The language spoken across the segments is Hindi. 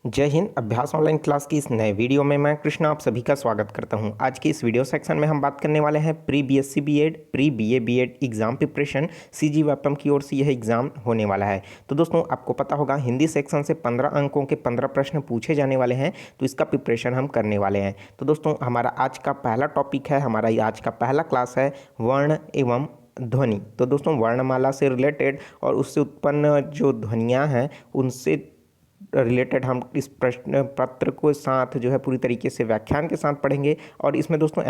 जय हिंद। अभ्यास ऑनलाइन क्लास की इस नए वीडियो में मैं कृष्णा आप सभी का स्वागत करता हूं। आज के इस वीडियो सेक्शन में हम बात करने वाले हैं pre BSc BEd, pre BA BEd exam preparation. CG Vyapam की ओर से यह एग्जाम होने वाला है। तो दोस्तों आपको पता होगा हिंदी सेक्शन से 15 अंकों के 15 प्रश्न पूछे जाने वाले हैं, तो इसका प्रिपरेशन हम करने वाले हैं। तो दोस्तों हमारा आज का पहला टॉपिक है, हमारा आज का पहला क्लास है वर्ण एवं ध्वनि। तो दोस्तों वर्णमाला से रिलेटेड और उससे उत्पन्न जो ध्वनियाँ हैं उनसे रिलेटेड हम इस प्रश्न पत्र को साथ जो है पूरी तरीके से व्याख्यान के साथ पढ़ेंगे। और इसमें दोस्तों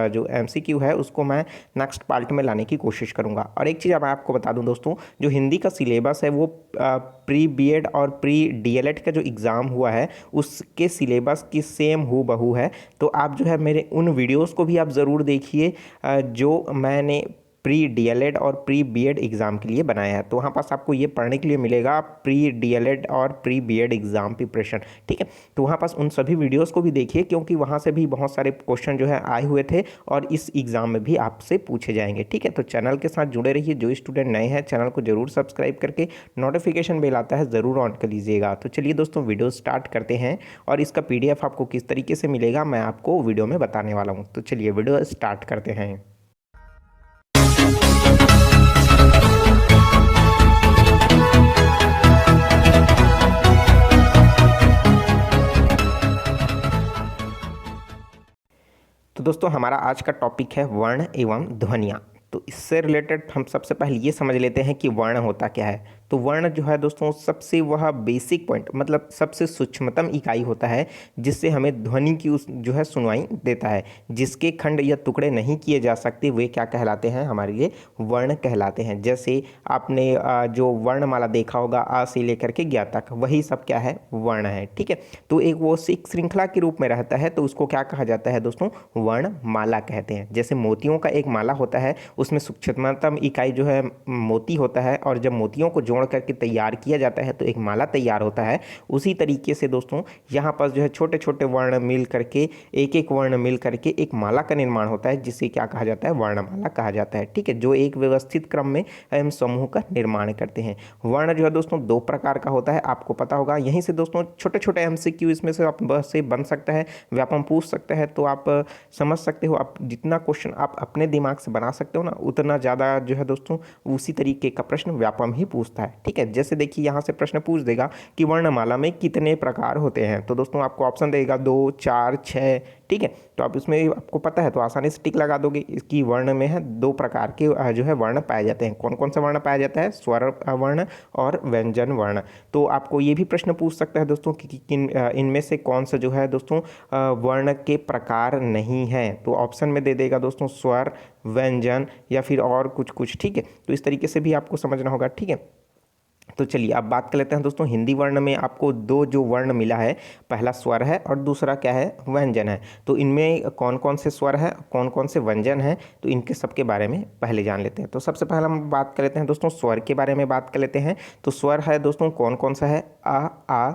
जो एमसीक्यू है उसको मैं नेक्स्ट पार्ट में लाने की कोशिश करूंगा। और एक चीज़ अब मैं आपको बता दूं दोस्तों, जो हिंदी का सिलेबस है वो प्री बीएड और प्री डीएलएड का जो एग्ज़ाम हुआ है उसके सिलेबस की सेम हूबहू है। तो आप जो है मेरे उन वीडियोज़ को भी आप ज़रूर देखिए जो मैंने प्री डीएलएड और प्री बीएड एग्ज़ाम के लिए बनाया है। तो वहाँ पास आपको ये पढ़ने के लिए मिलेगा प्री डीएलएड और प्री बीएड एग्ज़ाम प्रिपरेशन, ठीक है। तो वहाँ पास उन सभी वीडियोस को भी देखिए, क्योंकि वहाँ से भी बहुत सारे क्वेश्चन जो है आए हुए थे और इस एग्ज़ाम में भी आपसे पूछे जाएंगे, ठीक है। तो चैनल के साथ जुड़े रहिए। जो स्टूडेंट नए हैं चैनल को जरूर सब्सक्राइब करके नोटिफिकेशन बेल आता है ज़रूर ऑन कर लीजिएगा। तो चलिए दोस्तों वीडियो स्टार्ट करते हैं और इसका PDF आपको किस तरीके से मिलेगा मैं आपको वीडियो में बताने वाला हूँ। तो चलिए वीडियो स्टार्ट करते हैं। तो दोस्तों हमारा आज का टॉपिक है वर्ण एवं ध्वनियाँ। तो इससे रिलेटेड हम सबसे पहले ये समझ लेते हैं कि वर्ण होता क्या है। तो वर्ण जो है दोस्तों सबसे वह बेसिक पॉइंट मतलब सबसे सूक्ष्मतम इकाई होता है जिससे हमें ध्वनि की उस जो है सुनवाई देता है। जिसके खंड या टुकड़े नहीं किए जा सकते वे क्या कहलाते हैं, हमारे लिए वर्ण कहलाते हैं। जैसे आपने जो वर्णमाला देखा होगा आ से लेकर के ज्ञ तक, वही सब क्या है, वर्ण है, ठीक है। तो एक वो एक श्रृंखला के रूप में रहता है, तो उसको क्या कहा जाता है दोस्तों, वर्णमाला कहते हैं। जैसे मोतियों का एक माला होता है, उसमें सूक्ष्मतम इकाई जो है मोती होता है, और जब मोतियों को जोड़ करके तैयार किया जाता है तो एक माला तैयार होता है। उसी तरीके से दोस्तों यहाँ पर जो है छोटे छोटे वर्ण मिल करके एक एक वर्ण मिल करके एक माला का निर्माण होता है, जिसे क्या कहा जाता है, वर्णमाला कहा जाता है, ठीक है। जो एक व्यवस्थित क्रम में हम समूह का निर्माण करते हैं। वर्ण जो है दोस्तों दो प्रकार का होता है, आपको पता होगा। यहीं से दोस्तों छोटे छोटे MCQ इसमें से आप से बन सकता है, व्यापम पूछ सकता है। तो आप समझ सकते हो, आप जितना क्वेश्चन आप अपने दिमाग से बना सकते हो ना, उतना ज़्यादा जो है दोस्तों उसी तरीके का प्रश्न व्यापम ही पूछता है, ठीक है। जैसे देखिए यहाँ से प्रश्न पूछ देगा कि वर्णमाला में कितने प्रकार होते हैं, तो दोस्तों आपको ऑप्शन देगा 2, 4, 6, ठीक है। तो आप इसमें आपको पता है तो आसानी से टिक लगा दोगे। इसकी वर्ण में है 2 प्रकार के जो है वर्ण पाए जाते हैं। कौन कौन सा वर्ण पाया जाता है, स्वर वर्ण और व्यंजन वर्ण। तो आपको ये भी प्रश्न पूछ सकता है दोस्तों कि किन इनमें से कौन सा जो है दोस्तों वर्ण के प्रकार नहीं है। तो ऑप्शन में दे देगा दोस्तों स्वर, व्यंजन या फिर और कुछ कुछ, ठीक है। तो इस तरीके से भी आपको समझना होगा, ठीक है। तो चलिए अब बात कर लेते हैं दोस्तों हिंदी वर्ण में आपको 2 जो वर्ण मिला है, पहला स्वर है और दूसरा क्या है, व्यंजन है। तो इनमें कौन कौन से स्वर है, कौन कौन से व्यंजन हैं, तो इनके सबके बारे में पहले जान लेते हैं। तो सबसे पहले हम बात कर लेते हैं दोस्तों स्वर के बारे में बात कर लेते हैं। तो स्वर है दोस्तों कौन कौन सा है, आ,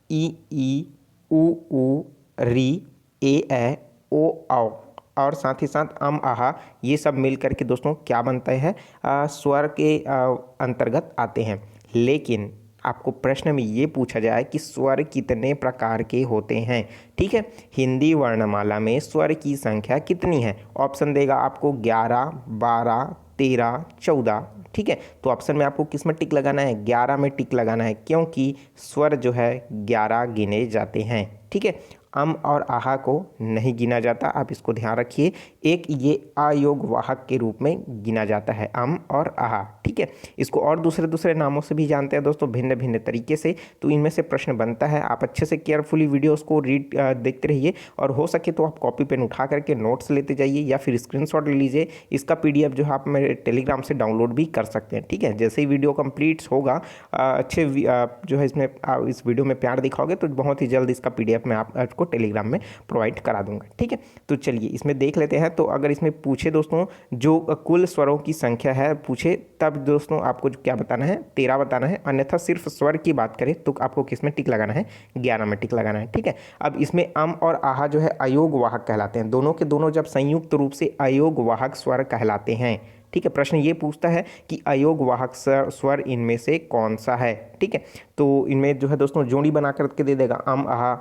ई, उ, री, ए, ओ, औ और साथ ही साथ आहा, ये सब मिल करके दोस्तों क्या बनता है, स्वर के अंतर्गत आते हैं। लेकिन आपको प्रश्न में ये पूछा जाए कि स्वर कितने प्रकार के होते हैं, ठीक है। हिंदी वर्णमाला में स्वर की संख्या कितनी है, ऑप्शन देगा आपको 11, 12, 13, 14, ठीक है। तो ऑप्शन में आपको किस में टिक लगाना है, 11 में टिक लगाना है, क्योंकि स्वर जो है 11 गिने जाते हैं, ठीक है। और आहा को नहीं गिना जाता, आप इसको ध्यान रखिए। एक ये अयोग वाहक के रूप में गिना जाता है और आहा, ठीक है। इसको और दूसरे दूसरे नामों से भी जानते हैं दोस्तों, भिन्न भिन्न तरीके से। तो इनमें से प्रश्न बनता है, आप अच्छे से केयरफुली वीडियोस को देखते रहिए, और हो सके तो आप कॉपी पेन उठा करके नोट्स लेते जाइए या फिर स्क्रीनशॉट ले लीजिए। इसका PDF जो है आप मेरे टेलीग्राम से डाउनलोड भी कर सकते हैं, ठीक है। जैसे ही वीडियो कंप्लीट होगा, अच्छे जो है इसमें इस वीडियो में प्यार दिखाओगे तो बहुत ही जल्द इसका PDF में आपको टेलीग्राम में प्रोवाइड करा दूंगा, ठीक है। तो चलिए इसमें देख लेते हैं। तो अगर इसमें पूछे दोस्तों जो कुल स्वरों की संख्या है पूछे, तब दोस्तों आपको क्या बताना है, 13 बताना है। अन्यथा सिर्फ स्वर की बात करें तो आपको किस में टिक लगाना है, 11 में टिक लगाना है, ठीक है। अब इसमें और आहा जो है अयोग वाहक कहलाते हैं। दोनों के दोनों जब संयुक्त रूप से अयोग वाहक स्वर कहलाते हैं, ठीक है। प्रश्न ये पूछता है कि अयोग वाहक स्वर इनमें से कौन सा है, ठीक है। तो इनमें जो है दोस्तों जोड़ी बना करके दे देगा, अम आहा,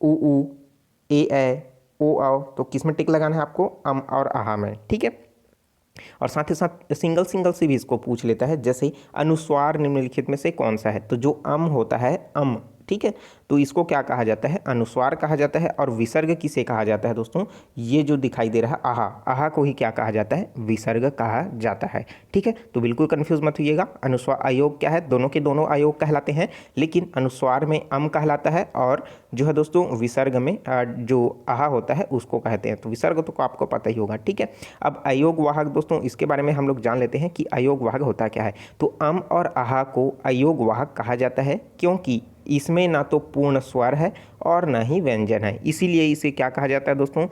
उ ए ओ आओ, तो किस में टिक लगाना है आपको, अम और आहा में, ठीक है। और साथ ही साथ सिंगल सिंगल से भी इसको पूछ लेता है, जैसे अनुस्वार निम्नलिखित में से कौन सा है, तो जो अम होता है अम, ठीक है, तो इसको क्या कहा जाता है, अनुस्वार कहा जाता है। और विसर्ग किसे कहा जाता है दोस्तों, ये जो दिखाई दे रहा आहा, आहा को ही क्या कहा जाता है, विसर्ग कहा जाता है, ठीक है। तो बिल्कुल कंफ्यूज मत होइएगा, अनुस्वार अयोग क्या है, दोनों के दोनों अयोग कहलाते हैं, लेकिन अनुस्वार में अम कहलाता है और जो है दोस्तों विसर्ग में जो आहा होता है उसको कहते हैं। तो विसर्ग तो आपको पता ही होगा, ठीक है। अब अयोग वाहक दोस्तों, इसके बारे में हम लोग जान लेते हैं कि अयोग वाहक होता क्या है। तो अम और आहा को अयोग वाहक कहा जाता है, क्योंकि इसमें ना तो पूर्ण स्वर है और ना ही व्यंजन है, इसीलिए इसे क्या कहा जाता है दोस्तों,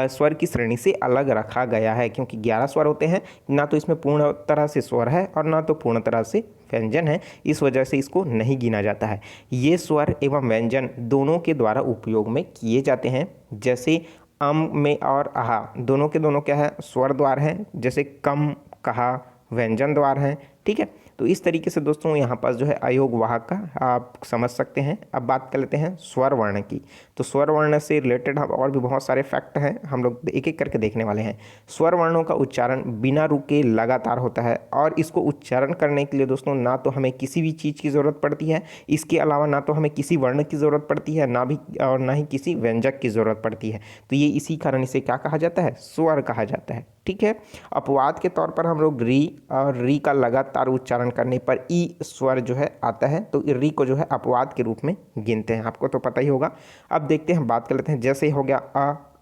स्वर की श्रेणी से अलग रखा गया है, क्योंकि 11 स्वर होते हैं, ना तो इसमें पूर्ण तरह से स्वर है और ना तो पूर्ण तरह से व्यंजन है, इस वजह से इसको नहीं गिना जाता है। ये स्वर एवं व्यंजन दोनों के द्वारा उपयोग में किए जाते हैं, जैसे अम में और आहा दोनों के दोनों क्या है, स्वर द्वार हैं, जैसे कम कहा व्यंजन द्वार हैं, ठीक है। तो इस तरीके से दोस्तों यहाँ पर जो है अयोग वाहक का आप समझ सकते हैं। अब बात कर लेते हैं स्वर वर्ण की। तो स्वर वर्ण से रिलेटेड हम और भी बहुत सारे फैक्ट हैं, हम लोग एक एक करके देखने वाले हैं। स्वर वर्णों का उच्चारण बिना रुके लगातार होता है, और इसको उच्चारण करने के लिए दोस्तों ना तो हमें किसी भी चीज़ की ज़रूरत पड़ती है, इसके अलावा ना तो हमें किसी वर्ण की ज़रूरत पड़ती है, ना ही किसी व्यंजक की ज़रूरत पड़ती है। तो ये इसी कारण इसे क्या कहा जाता है, स्वर कहा जाता है, ठीक है। अपवाद के तौर पर हम लोग री और री का लगातार उच्चारण करने पर ई स्वर जो है आता है, तो री को जो है अपवाद के रूप में गिनते हैं, आपको तो पता ही होगा। अब देखते हैं, बात कर लेते हैं, जैसे हो गया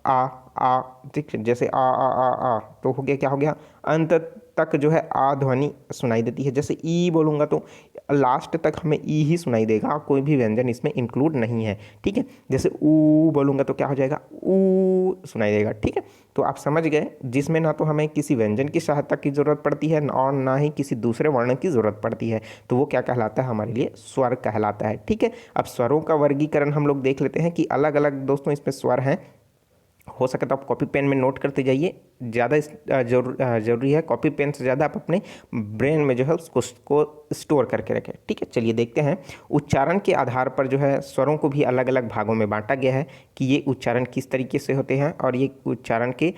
आ, ठीक है, जैसे आ, तो हो गया, क्या हो गया, अंत तक जो है आ ध्वनि सुनाई देती है। जैसे ई बोलूँगा तो लास्ट तक हमें ई ही सुनाई देगा, कोई भी व्यंजन इसमें इंक्लूड नहीं है, ठीक है। जैसे ऊ बोलूँगा तो क्या हो जाएगा, ऊ सुनाई देगा, ठीक है। तो आप समझ गए, जिसमें ना तो हमें किसी व्यंजन की सहायता की ज़रूरत पड़ती है और ना ही किसी दूसरे वर्ण की ज़रूरत पड़ती है, तो वो क्या कहलाता है, हमारे लिए स्वर कहलाता है, ठीक है। अब स्वरों का वर्गीकरण हम लोग देख लेते हैं कि अलग अलग दोस्तों इसमें स्वर हैं। हो सके तो आप कॉपी पेन में नोट करते जाइए, ज़्यादा जरूरी है, कॉपी पेन से ज़्यादा आप अपने ब्रेन में जो है उसको स्टोर करके रखें, ठीक है। चलिए देखते हैं, उच्चारण के आधार पर जो है स्वरों को भी अलग अलग भागों में बांटा गया है कि ये उच्चारण किस तरीके से होते हैं और ये उच्चारण के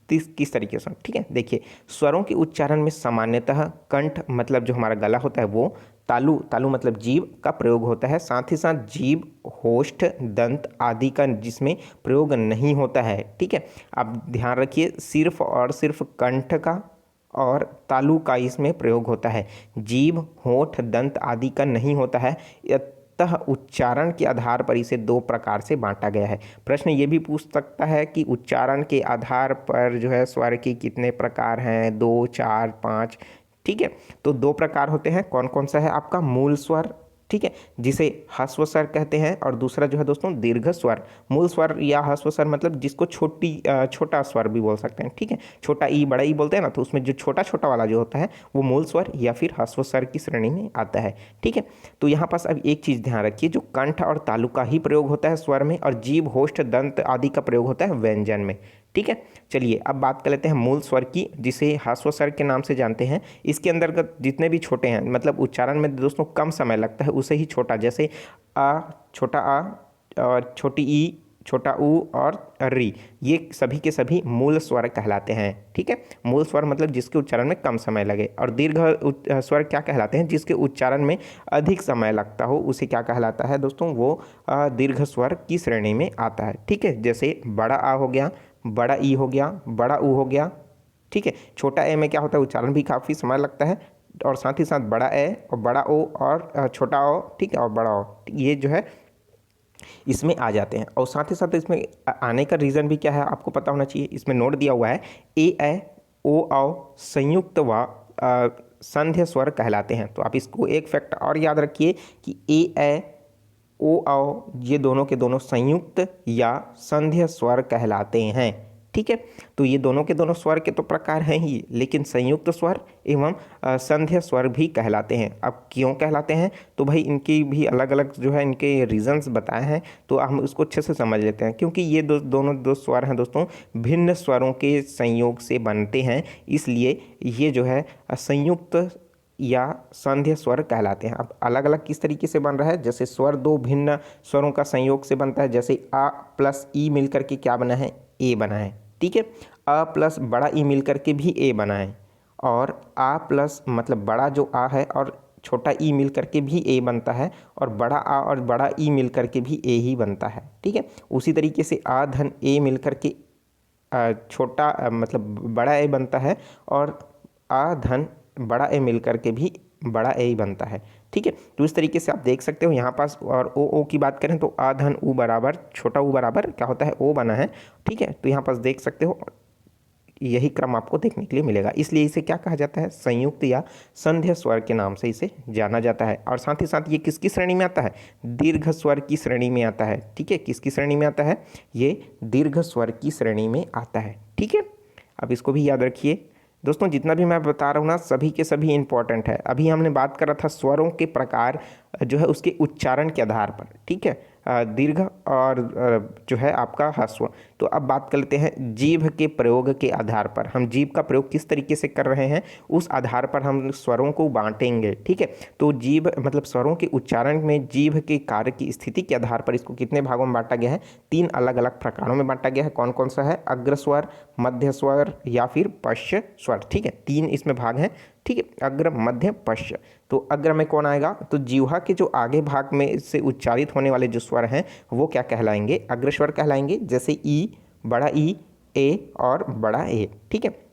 किस तरीके से, ठीक है। देखिए, स्वरों के उच्चारण में सामान्यतः कंठ मतलब जो हमारा गला होता है वो, तालु मतलब जीभ का प्रयोग होता है, साथ ही साथ जीभ, होष्ठ, दंत आदि का जिसमें प्रयोग नहीं होता है, ठीक है। आप ध्यान रखिए, सिर्फ और सिर्फ कंठ का और तालु का इसमें प्रयोग होता है, जीभ, होठ, दंत आदि का नहीं होता है। अतः उच्चारण के आधार पर इसे दो प्रकार से बांटा गया है। प्रश्न ये भी पूछ सकता है कि उच्चारण के आधार पर जो है स्वर के कितने प्रकार हैं, 2, 4, 5, ठीक है। तो दो प्रकार होते हैं, कौन कौन सा है आपका, मूल स्वर, ठीक है, जिसे ह्रस्व स्वर कहते हैं, और दूसरा जो है दोस्तों दीर्घ स्वर। मूल स्वर या ह्रस्व स्वर मतलब जिसको छोटा स्वर भी बोल सकते हैं, ठीक है, छोटा ई बड़ा ई बोलते हैं ना, तो उसमें जो छोटा छोटा वाला जो होता है वो मूल स्वर या फिर ह्रस्व स्वर की श्रेणी में आता है, ठीक है। तो यहाँ पास अब एक चीज़ ध्यान रखिए, जो कंठ और तालु का ही प्रयोग होता है स्वर में, और जीभ, होष्ठ, दंत आदि का प्रयोग होता है व्यंजन में, ठीक है। चलिए अब बात कर लेते हैं मूल स्वर की, जिसे ह्रस्व स्वर के नाम से जानते हैं। इसके अंतर्गत जितने भी छोटे हैं, मतलब उच्चारण में दोस्तों कम समय लगता है, उसे ही छोटा, जैसे आ, छोटा आ और छोटी ई, छोटा ऊ और री, ये सभी के सभी मूल स्वर कहलाते हैं, ठीक है। मूल स्वर मतलब जिसके उच्चारण में कम समय लगे, और दीर्घ स्वर क्या कहलाते हैं, जिसके उच्चारण में अधिक समय लगता हो, उसे क्या कहलाता है दोस्तों, वो दीर्घ स्वर की श्रेणी में आता है, ठीक है। जैसे बड़ा आ हो गया, बड़ा ई हो गया, बड़ा ऊ हो गया, ठीक है। छोटा ए में क्या होता है, उच्चारण भी काफ़ी समय लगता है, और साथ ही साथ बड़ा ए और बड़ा ओ और छोटा ओ, ठीक है, और बड़ा ओ, ये जो है इसमें आ जाते हैं। और साथ ही साथ इसमें आने का रीज़न भी क्या है आपको पता होना चाहिए, इसमें नोट दिया हुआ है, ए ओ औ संयुक्त व संध्य स्वर कहलाते हैं। तो आप इसको एक फैक्ट और याद रखिए कि ए ओ औ ये दोनों के दोनों संयुक्त या संध्य स्वर कहलाते हैं, ठीक है। तो ये दोनों के दोनों स्वर के तो प्रकार हैं ही, लेकिन संयुक्त स्वर एवं संध्या स्वर भी कहलाते हैं। अब क्यों कहलाते हैं, तो भाई इनकी भी अलग अलग जो है इनके रीजंस बताए हैं, तो हम उसको अच्छे से समझ लेते हैं। क्योंकि ये दोनों दो स्वर हैं दोस्तों, भिन्न स्वरों के संयोग से बनते हैं, इसलिए ये जो है संयुक्त या संध्या स्वर कहलाते हैं। अब अलग अलग किस तरीके से बन रहा है, जैसे स्वर दो भिन्न स्वरों का संयोग से बनता है, जैसे आ प्लस ई मिल करके क्या बना है, ए बना है, ठीक है। अ प्लस बड़ा ई मिल करके भी ए बना है, और आ प्लस मतलब बड़ा जो आ है और छोटा ई मिल करके भी ए बनता है, और बड़ा आ और बड़ा ई मिल करके भी ए ही बनता है, ठीक है। उसी तरीके से आ धन ए मिल करके छोटा मतलब बड़ा ए बनता है, और आ धन बड़ा ए मिल करके भी बड़ा ए ही बनता है, ठीक है। तो इस तरीके से आप देख सकते हो यहाँ पास। और ओ की बात करें तो आ धन ऊ बराबर छोटा ऊ बराबर क्या होता है, ओ बना है, ठीक है। तो यहाँ पास देख सकते हो यही क्रम आपको देखने के लिए मिलेगा, इसलिए इसे क्या कहा जाता है, संयुक्त या संध्या स्वर के नाम से इसे जाना जाता है। और साथ ही साथ ये किसकी श्रेणी में आता है, दीर्घ स्वर की श्रेणी में आता है, ठीक है। किसकी श्रेणी में आता है, ये दीर्घ स्वर की श्रेणी में आता है, ठीक है। अब इसको भी याद रखिए दोस्तों, जितना भी मैं बता रहा हूँ ना सभी के सभी इंपॉर्टेंट है। अभी हमने बात करा था स्वरों के प्रकार जो है उसके उच्चारण के आधार पर, ठीक है, दीर्घ और जो है आपका ह्रस्व। तो अब बात कर लेते हैं जीभ के प्रयोग के आधार पर, हम जीभ का प्रयोग किस तरीके से कर रहे हैं उस आधार पर हम स्वरों को बांटेंगे, ठीक है। तो जीभ मतलब स्वरों के उच्चारण में जीभ के कार्य की स्थिति के आधार पर इसको कितने भागों में बांटा गया है, 3 अलग अलग प्रकारों में बांटा गया है। कौन कौन सा है, अग्र स्वर, मध्य स्वर या फिर पश्च स्वर, ठीक है। 3 इसमें भाग हैं, ठीक है, अग्र मध्य पश्च। तो अग्र में कौन आएगा, तो जीवा के जो आगे भाग में से उच्चारित होने वाले जो स्वर हैं वो क्या कहलाएंगे, अग्र स्वर कहलाएंगे, जैसे ई, बड़ा ई, ए और बड़ा ए, ठीक है।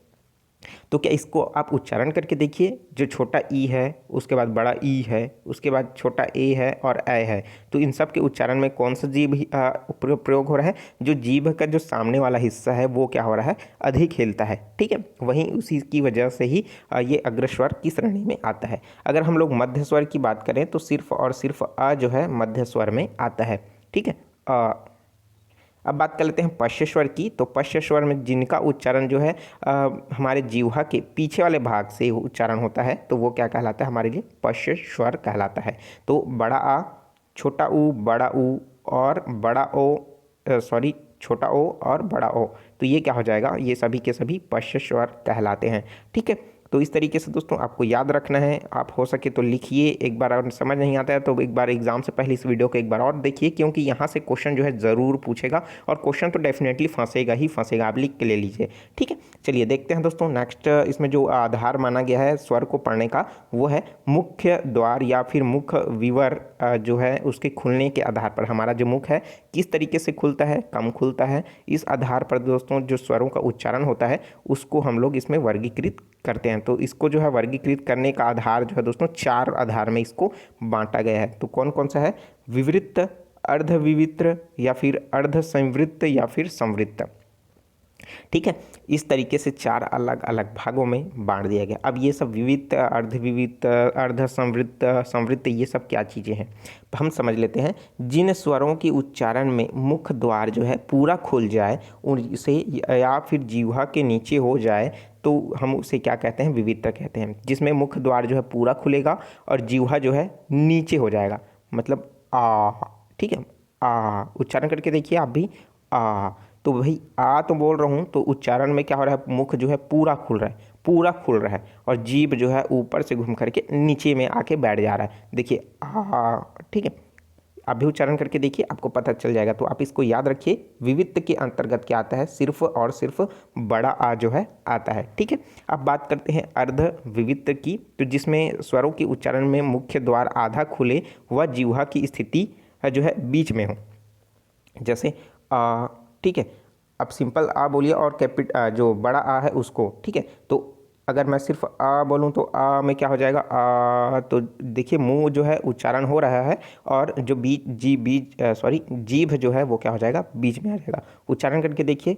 तो क्या इसको आप उच्चारण करके देखिए, जो छोटा ई है उसके बाद बड़ा ई है, उसके बाद छोटा ए है और ए है, तो इन सब के उच्चारण में कौन सा जीभ प्रयोग हो रहा है, जो जीभ का जो सामने वाला हिस्सा है वो क्या हो रहा है, अधिक हिलता है, ठीक है। वहीं उसी की वजह से ही ये अग्रस्वर की श्रेणी में आता है। अगर हम लोग मध्य स्वर की बात करें तो सिर्फ और सिर्फ अ जो है मध्य स्वर में आता है, ठीक है। अब बात कर लेते हैं पश्च स्वर की। तो पश्च स्वर में जिनका उच्चारण जो है हमारे जीवा के पीछे वाले भाग से उच्चारण होता है, तो वो क्या कहलाता है, हमारे लिए पश्च स्वर कहलाता है। तो बड़ा आ, छोटा ऊ, बड़ा ऊ और बड़ा ओ, सॉरी छोटा ओ और बड़ा ओ, तो ये क्या हो जाएगा, ये सभी के सभी पश्च स्वर कहलाते हैं, ठीक है। तो इस तरीके से दोस्तों आपको याद रखना है, आप हो सके तो लिखिए एक बार, अगर समझ नहीं आता है तो एक बार एग्जाम से पहले इस वीडियो को एक बार और देखिए, क्योंकि यहाँ से क्वेश्चन जो है ज़रूर पूछेगा, और क्वेश्चन तो डेफिनेटली फंसेगा ही फंसेगा, आप लिख के ले लीजिए, ठीक है। चलिए देखते हैं दोस्तों नेक्स्ट, इसमें जो आधार माना गया है स्वर को पढ़ने का वो है मुख्य द्वार या फिर मुख विवर, जो है उसके खुलने के आधार पर हमारा जो मुख है किस तरीके से खुलता है, कम खुलता है, इस आधार पर दोस्तों जो स्वरों का उच्चारण होता है उसको हम लोग इसमें वर्गीकृत करते हैं। तो इसको जो है वर्गीकृत करने का आधार जो है दोस्तों 4 आधार में इसको बांटा गया है। तो कौन कौन सा है, विवृत्त, अर्धविवृत्त या फिर अर्ध संवृत्त या फिर संवृत्त, ठीक है। इस तरीके से 4 अलग अलग भागों में बांट दिया गया। अब ये सब विविध, अर्धविविध, अर्ध संवृत्त, संवृत्त, ये सब क्या चीज़ें हैं हम समझ लेते हैं। जिन स्वरों के उच्चारण में मुख द्वार जो है पूरा खुल जाए उनसे, या फिर जीवा के नीचे हो जाए, तो हम उसे क्या कहते हैं, विविधता कहते हैं। जिसमें मुख द्वार जो है पूरा खुलेगा और जीवा जो है नीचे हो जाएगा, मतलब आ, ठीक है, आ उच्चारण करके देखिए आप भी, आ। तो भाई आ तो बोल रहा हूँ, तो उच्चारण में क्या हो रहा है, मुख जो है पूरा खुल रहा है, पूरा खुल रहा है, और जीभ जो है ऊपर से घूम करके नीचे में आके बैठ जा रहा है, देखिए आ, ठीक है। आप भी उच्चारण करके देखिए, आपको पता चल जाएगा। तो आप इसको याद रखिए, विविध के अंतर्गत क्या आता है, सिर्फ और सिर्फ बड़ा आ जो है आता है, ठीक है। अब बात करते हैं अर्ध विविध की, तो जिसमें स्वरों के उच्चारण में मुख्य द्वार आधा खुले व जीवा की स्थिति जो है बीच में हो, जैसे आ, ठीक है। अब सिंपल आ बोलिए और जो बड़ा आ है उसको, ठीक है। तो अगर मैं सिर्फ आ बोलूँ तो आ में क्या हो जाएगा, आ, तो देखिए मुंह जो है उच्चारण हो रहा है, और जो जीभ जो है वो क्या हो जाएगा, बीच में आ जाएगा। उच्चारण करके देखिए आ,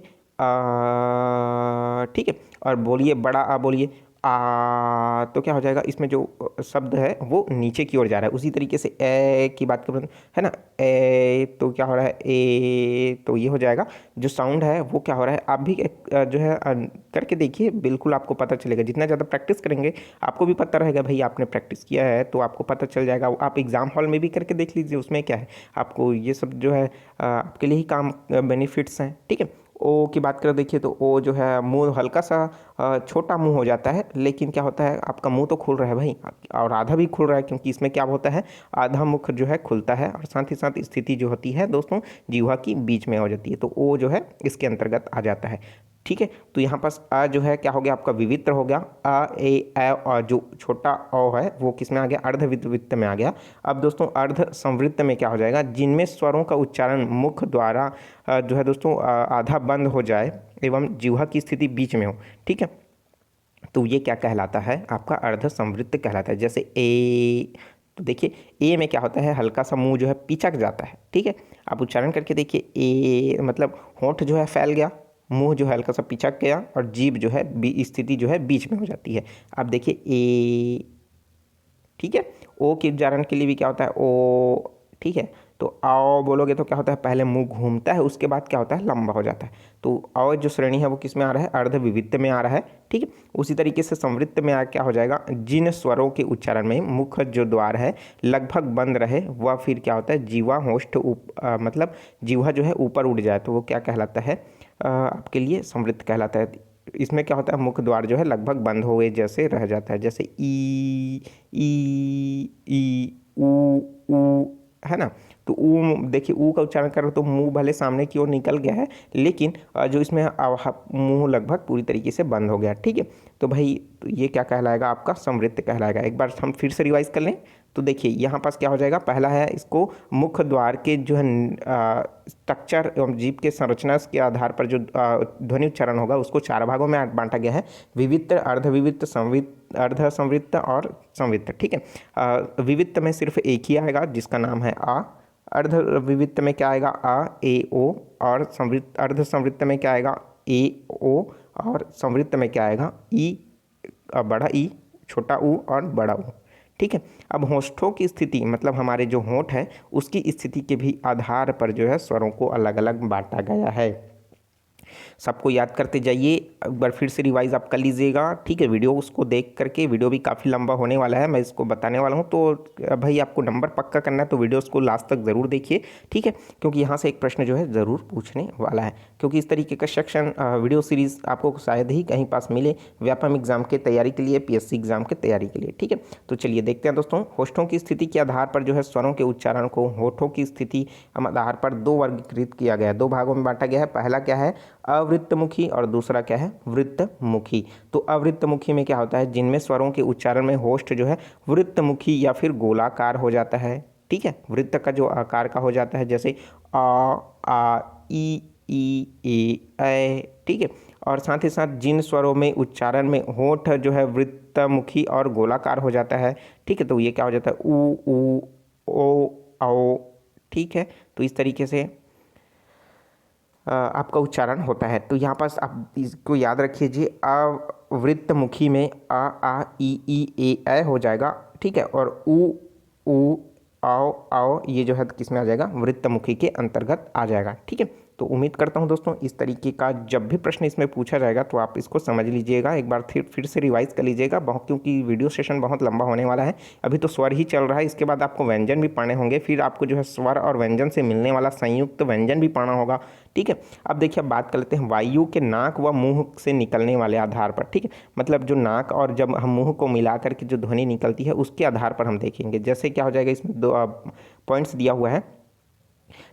ठीक है। और बोलिए बड़ा आ बोलिए, तो क्या हो जाएगा, इसमें जो शब्द है वो नीचे की ओर जा रहा है। उसी तरीके से ए की बात करें है ना, ए तो क्या हो रहा है, ए तो ये हो जाएगा। जो साउंड है वो क्या हो रहा है, आप भी जो है करके देखिए, बिल्कुल आपको पता चलेगा। जितना ज़्यादा प्रैक्टिस करेंगे आपको भी पता रहेगा, भाई आपने प्रैक्टिस किया है तो आपको पता चल जाएगा। आप एग्ज़ाम हॉल में भी करके देख लीजिए, उसमें क्या है, आपको ये सब जो है आपके लिए ही काम बेनिफिट्स हैं। ठीक है, ओ की बात करें देखिए, तो ओ जो है मुंह हल्का सा छोटा मुंह हो जाता है, लेकिन क्या होता है, आपका मुंह तो खुल रहा है भाई, और आधा भी खुल रहा है, क्योंकि इसमें क्या होता है, आधा मुख जो है खुलता है, और साथ ही साथ स्थिति जो होती है दोस्तों जीवा की बीच में हो जाती है, तो ओ जो है इसके अंतर्गत आ जाता है। ठीक है, तो यहाँ पास अ जो है क्या हो गया, आपका विवित्र हो गया। अ ए ए और जो छोटा अ है वो किस में आ गया, अर्ध विविक्त में आ गया। अब दोस्तों अर्ध संवृत्त में क्या हो जाएगा, जिनमें स्वरों का उच्चारण मुख द्वारा जो है दोस्तों आधा बंद हो जाए एवं जिह्वा की स्थिति बीच में हो। ठीक है, तो ये क्या कहलाता है, आपका अर्ध संवृत्त कहलाता है। जैसे ए, तो देखिए ए में क्या होता है, हल्का सा मुंह जो है पिचक जाता है। ठीक है, आप उच्चारण करके देखिए, ए मतलब होंठ जो है फैल गया, मुंह जो है हल्का सा पिचक गया, और जीभ जो है स्थिति जो है बीच में हो जाती है। आप देखिए ए, ठीक है। ओ के उच्चारण के लिए भी क्या होता है, ओ। ठीक है, तो आओ बोलोगे तो क्या होता है, पहले मुंह घूमता है, उसके बाद क्या होता है, लंबा हो जाता है। तो आओ जो श्रेणी है वो किस में आ रहा है, अर्ध विविक्त में आ रहा है। ठीक है, उसी तरीके से संवृत्त में क्या हो जाएगा, जिन स्वरों के उच्चारण में मुख जो द्वार है लगभग बंद रहे, वह फिर क्या होता है, जीवा होष्ठ मतलब जीवा जो है ऊपर उठ जाए, तो वो क्या कहलाता है, आपके लिए संवृत्त कहलाता है। इसमें क्या होता है, मुख द्वार जो है लगभग बंद हुए जैसे रह जाता है, जैसे ई ऊ है ना। तो ऊ देखिए, ऊ का उच्चारण करो तो मुंह भले सामने की ओर निकल गया है, लेकिन जो इसमें मुंह लगभग पूरी तरीके से बंद हो गया। ठीक है, तो भाई तो ये क्या कहलाएगा, आपका समृद्ध कहलाएगा। एक बार हम फिर से रिवाइज कर लें, तो देखिए यहाँ पास क्या हो जाएगा, पहला है इसको मुख द्वार के जो है स्ट्रक्चर एवं जीभ के संरचना के आधार पर जो ध्वनि उच्चारण होगा उसको 4 भागों में बांटा गया है, विविक्त, अर्धविविक्त, संवित्त, अर्ध संवृत्त और संवृत्त। ठीक है, विविक्त में सिर्फ एक ही आएगा जिसका नाम है आ, अर्ध विविक्त में क्या आएगा, आ ए ओ, और संवृत्त, अर्ध संवृत्त में क्या आएगा, ए ओ, और संवृत्त में क्या आएगा, ई, बड़ा ई, छोटा ऊ और बड़ा ऊ। ठीक है, अब होंठों की स्थिति मतलब हमारे जो होंठ है उसकी स्थिति के भी आधार पर जो है स्वरों को अलग अलग बांटा गया है। सबको याद करते जाइए, एक बार फिर से रिवाइज आप कर लीजिएगा। ठीक है, वीडियो उसको देख करके, वीडियो भी काफ़ी लंबा होने वाला है, मैं इसको बताने वाला हूँ, तो भाई आपको नंबर पक्का करना है तो वीडियो उसको लास्ट तक ज़रूर देखिए। ठीक है, क्योंकि यहाँ से एक प्रश्न जो है ज़रूर पूछने वाला है, क्योंकि इस तरीके का सेक्शन वीडियो सीरीज़ आपको शायद ही कहीं पास मिले व्यापम एग्जाम के तैयारी के लिए, PSC एग्जाम के तैयारी के लिए। ठीक है, तो चलिए देखते हैं दोस्तों, होठों की स्थिति के आधार पर जो है स्वरों के उच्चारण को होठों की स्थिति आधार पर 2 वर्गीकृत किया गया है, 2 भागों में बांटा गया है। पहला क्या है, अवृत्तमुखी, और दूसरा क्या है, वृत्तमुखी। तो अवृत्तमुखी में क्या होता है, जिनमें स्वरों के उच्चारण में होष्ठ जो है वृत्तमुखी या फिर गोलाकार हो जाता है। ठीक है, वृत्त का जो आकार का हो जाता है, जैसे आ ई ए। ठीक है, और साथ ही साथ जिन स्वरों में उच्चारण में होठ जो है वृत्तमुखी और गोलाकार हो जाता है, ठीक है, तो ये क्या हो जाता है, ऊ ओ आओ। ठीक है, तो इस तरीके से आपका उच्चारण होता है। तो यहाँ पास आप इसको याद रखिए जी, अवृत्तमुखी में आ ई ए हो जाएगा। ठीक है, और ऊ आओ ये जो है किस में आ जाएगा, वृत्तमुखी के अंतर्गत आ जाएगा। ठीक है, तो उम्मीद करता हूँ दोस्तों इस तरीके का जब भी प्रश्न इसमें पूछा जाएगा तो आप इसको समझ लीजिएगा, एक बार फिर से रिवाइज कर लीजिएगा, बहुत, क्योंकि वीडियो सेशन बहुत लंबा होने वाला है। अभी तो स्वर ही चल रहा है, इसके बाद आपको व्यंजन भी पढ़ने होंगे, फिर आपको जो है स्वर और व्यंजन से मिलने वाला संयुक्त व्यंजन भी पढ़ना होगा। ठीक है, अब देखिए अब बात कर लेते हैं वायु के नाक व मुंह से निकलने वाले आधार पर। ठीक है, मतलब जो नाक और जब हम मुंह को मिला करके जो ध्वनि निकलती है उसके आधार पर हम देखेंगे। जैसे क्या हो जाएगा, इसमें 2 पॉइंट्स दिया हुआ है,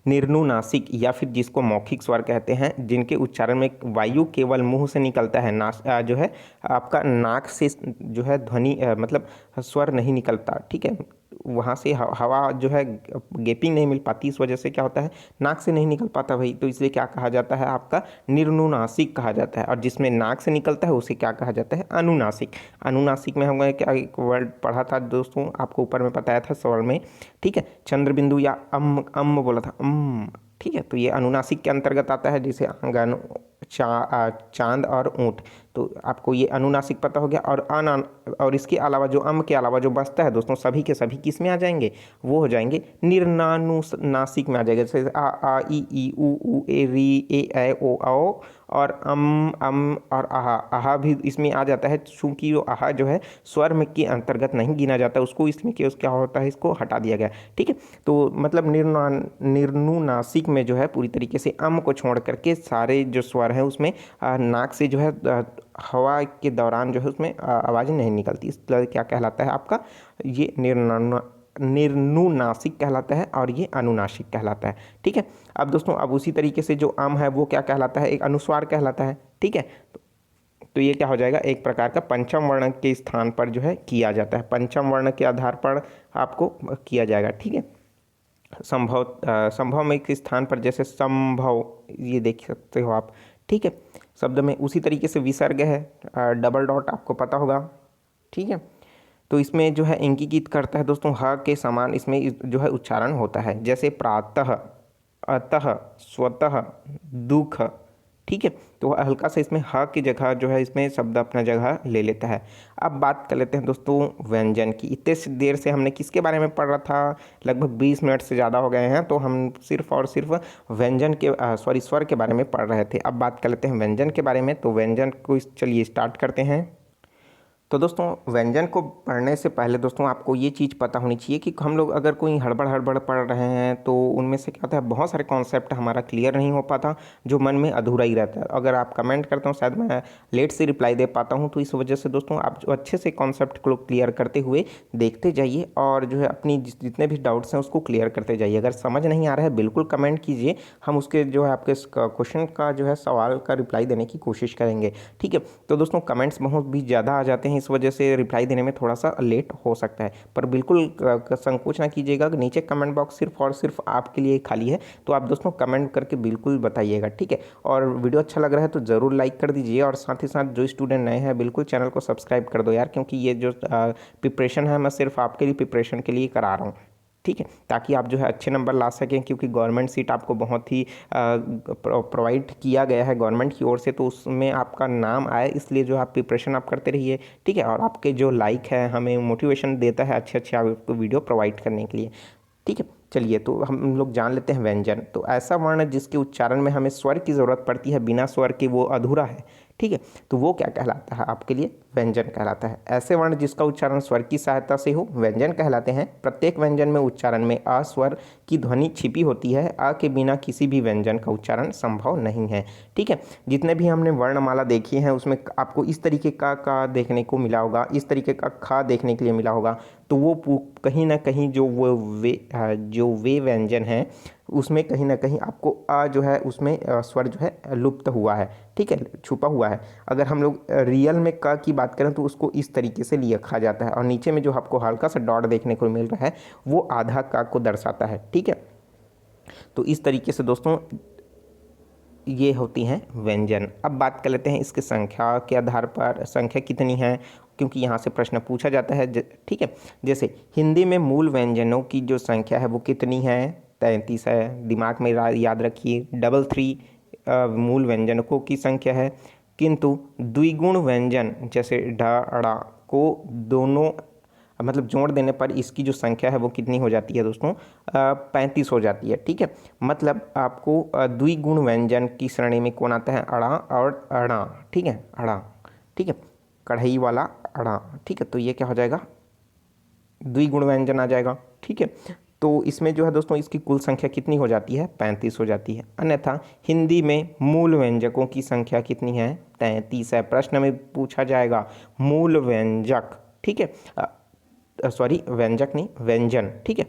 निर्नुनासिक या फिर जिसको मौखिक स्वर कहते हैं, जिनके उच्चारण में वायु केवल मुंह से निकलता है, जो है आपका नाक से जो है ध्वनि मतलब स्वर नहीं निकलता। ठीक है, वहाँ से हवा जो है गैपिंग नहीं मिल पाती, इस वजह से क्या होता है, नाक से नहीं निकल पाता भाई, तो इसलिए क्या कहा जाता है, आपका निर्नुनासिक कहा जाता है। और जिसमें नाक से निकलता है उसे क्या कहा जाता है, अनुनासिक। अनुनासिक में हमने क्या एक वर्ड पढ़ा था दोस्तों, आपको ऊपर में बताया था सवाल में। ठीक है, चंद्र बिंदु या अम बोला था, ठीक है। तो ये अनुनासिक के अंतर्गत आता है, जैसे आंगन, चांद और ऊंट। तो आपको ये अनुनासिक पता हो गया। और इसके अलावा जो अम के अलावा जो बचता है दोस्तों, सभी के सभी किस में आ जाएंगे, वो हो जाएंगे निर्नानुनासिक में आ जाएगा। जैसे आ ई उ ए री ए ऐ ओ औ और अम और आहा। आहा भी इसमें आ जाता है, चूंकि वो आहा जो है स्वर में के अंतर्गत नहीं गिना जाता, उसको इसमें क्या होता है, इसको हटा दिया गया। ठीक है। तो मतलब निर्नुनासिक में जो है पूरी तरीके से अम को छोड़ करके सारे जो स्वर हैं उसमें नाक से जो है हवा के दौरान जो है उसमें आवाज़ नहीं निकलती, इसलिए क्या कहलाता है आपका, ये निर्नुनासिक कहलाता है और ये अनुनासिक कहलाता है। ठीक है। अब दोस्तों अब उसी तरीके से जो अम है वो क्या कहलाता है, एक अनुस्वार कहलाता है। ठीक है। तो ये क्या हो जाएगा, एक प्रकार का पंचम वर्ण के स्थान पर जो है किया जाता है, पंचम वर्ण के आधार पर आपको किया जाएगा। ठीक है। संभव में के स्थान पर जैसे संभव, ये देख सकते हो आप। ठीक है। शब्द में उसी तरीके से विसर्ग है, डबल डॉट आपको पता होगा। ठीक है। तो इसमें जो है इंगित करता है दोस्तों ह के समान इसमें जो है उच्चारण होता है, जैसे प्रातः, अतः, स्वतः, दुख। ठीक है। तो हल्का सा इसमें ह की जगह जो है इसमें शब्द अपना जगह ले लेता है। अब बात कर लेते हैं दोस्तों व्यंजन की। इतने देर से हमने किसके बारे में पढ़ रहा था, लगभग 20 मिनट से ज़्यादा हो गए हैं, तो हम सिर्फ और सिर्फ व्यंजन के स्वर के बारे में पढ़ रहे थे। अब बात कर लेते हैं व्यंजन के बारे में। तो व्यंजन को चलिए स्टार्ट करते हैं। तो दोस्तों व्यंजन को पढ़ने से पहले दोस्तों आपको ये चीज़ पता होनी चाहिए कि हम लोग अगर कोई हड़बड़ पढ़ रहे हैं तो उनमें से क्या होता है, बहुत सारे कॉन्सेप्ट हमारा क्लियर नहीं हो पाता, जो मन में अधूरा ही रहता है। अगर आप कमेंट करते हो शायद मैं लेट से रिप्लाई दे पाता हूँ, तो इस वजह से दोस्तों आप जो अच्छे से कॉन्सेप्ट को क्लियर करते हुए देखते जाइए और जो है अपनी जितने भी डाउट्स हैं उसको क्लियर करते जाइए। अगर समझ नहीं आ रहा है बिल्कुल कमेंट कीजिए, हम उसके जो है आपके क्वेश्चन का जो है सवाल का रिप्लाई देने की कोशिश करेंगे। ठीक है। तो दोस्तों कमेंट्स बहुत भी ज़्यादा आ जाते हैं, इस वजह से रिप्लाई देने में थोड़ा सा लेट हो सकता है, पर बिल्कुल संकोच ना कीजिएगा। नीचे कमेंट बॉक्स सिर्फ और सिर्फ आपके लिए खाली है, तो आप दोस्तों कमेंट करके बिल्कुल बताइएगा। ठीक है। और वीडियो अच्छा लग रहा है तो ज़रूर लाइक कर दीजिए, और साथ ही साथ जो स्टूडेंट नए हैं बिल्कुल चैनल को सब्सक्राइब कर दो यार, क्योंकि ये जो प्रिपरेशन है मैं सिर्फ आपके लिए प्रिपरेशन के लिए करा रहा हूँ। ठीक है। ताकि आप जो है अच्छे नंबर ला सकें, क्योंकि गवर्नमेंट सीट आपको बहुत ही प्रोवाइड किया गया है गवर्नमेंट की ओर से, तो उसमें आपका नाम आए, इसलिए जो आप प्रिपरेशन आप करते रहिए। ठीक है। और आपके जो लाइक है हमें मोटिवेशन देता है अच्छे अच्छे आपको वीडियो प्रोवाइड करने के लिए। ठीक है। चलिए तो हम लोग जान लेते हैं व्यंजन। तो ऐसा वर्ण जिसके उच्चारण में हमें स्वर की ज़रूरत पड़ती है, बिना स्वर के वो अधूरा है। ठीक है। तो वो क्या कहलाता है आपके लिए, व्यंजन कहलाता है। ऐसे वर्ण जिसका उच्चारण स्वर की सहायता से हो व्यंजन कहलाते हैं। प्रत्येक व्यंजन में उच्चारण में अ स्वर की ध्वनि छिपी होती है। अ के बिना किसी भी व्यंजन का उच्चारण संभव नहीं है। ठीक है। जितने भी हमने वर्णमाला देखी हैं उसमें आपको इस तरीके का देखने को मिला होगा, इस तरीके का खा देखने के लिए मिला होगा। तो वो कहीं ना कहीं जो वे व्यंजन हैं उसमें कहीं ना कहीं आपको अ जो है उसमें स्वर जो है लुप्त हुआ है। ठीक है, छुपा हुआ है। अगर हम लोग रियल में क की बात करें तो उसको इस तरीके से लिखा जाता है, और नीचे में जो आपको हल्का सा डॉट देखने को मिल रहा है वो आधा क को दर्शाता है। ठीक है। तो इस तरीके से दोस्तों ये होती हैं व्यंजन। अब बात कर लेते हैं इसके संख्या के आधार पर, संख्या कितनी है, क्योंकि यहाँ से प्रश्न पूछा जाता है। ठीक है। जैसे हिंदी में मूल व्यंजनों की जो संख्या है वो कितनी है, 33 है। दिमाग में याद रखिए, 33 मूल व्यंजनों की संख्या है। किंतु द्विगुण व्यंजन जैसे ढ अड़ा को दोनों मतलब जोड़ देने पर इसकी जो संख्या है वो कितनी हो जाती है दोस्तों, 35 हो जाती है। ठीक है। मतलब आपको द्विगुण व्यंजन की श्रेणी में कौन आता है, अड़ा और अड़ा। ठीक है, अड़ा। ठीक है, कढ़ाई वाला अड़ा। ठीक है। तो ये क्या हो जाएगा, द्विगुण व्यंजन आ जाएगा। ठीक है। तो इसमें जो है दोस्तों इसकी कुल संख्या कितनी हो जाती है, 35 हो जाती है। अन्यथा हिंदी में मूल व्यंजकों की संख्या कितनी है, 33 है। प्रश्न में पूछा जाएगा मूल व्यंजक। ठीक है, सॉरी व्यंजक नहीं, व्यंजन। ठीक है,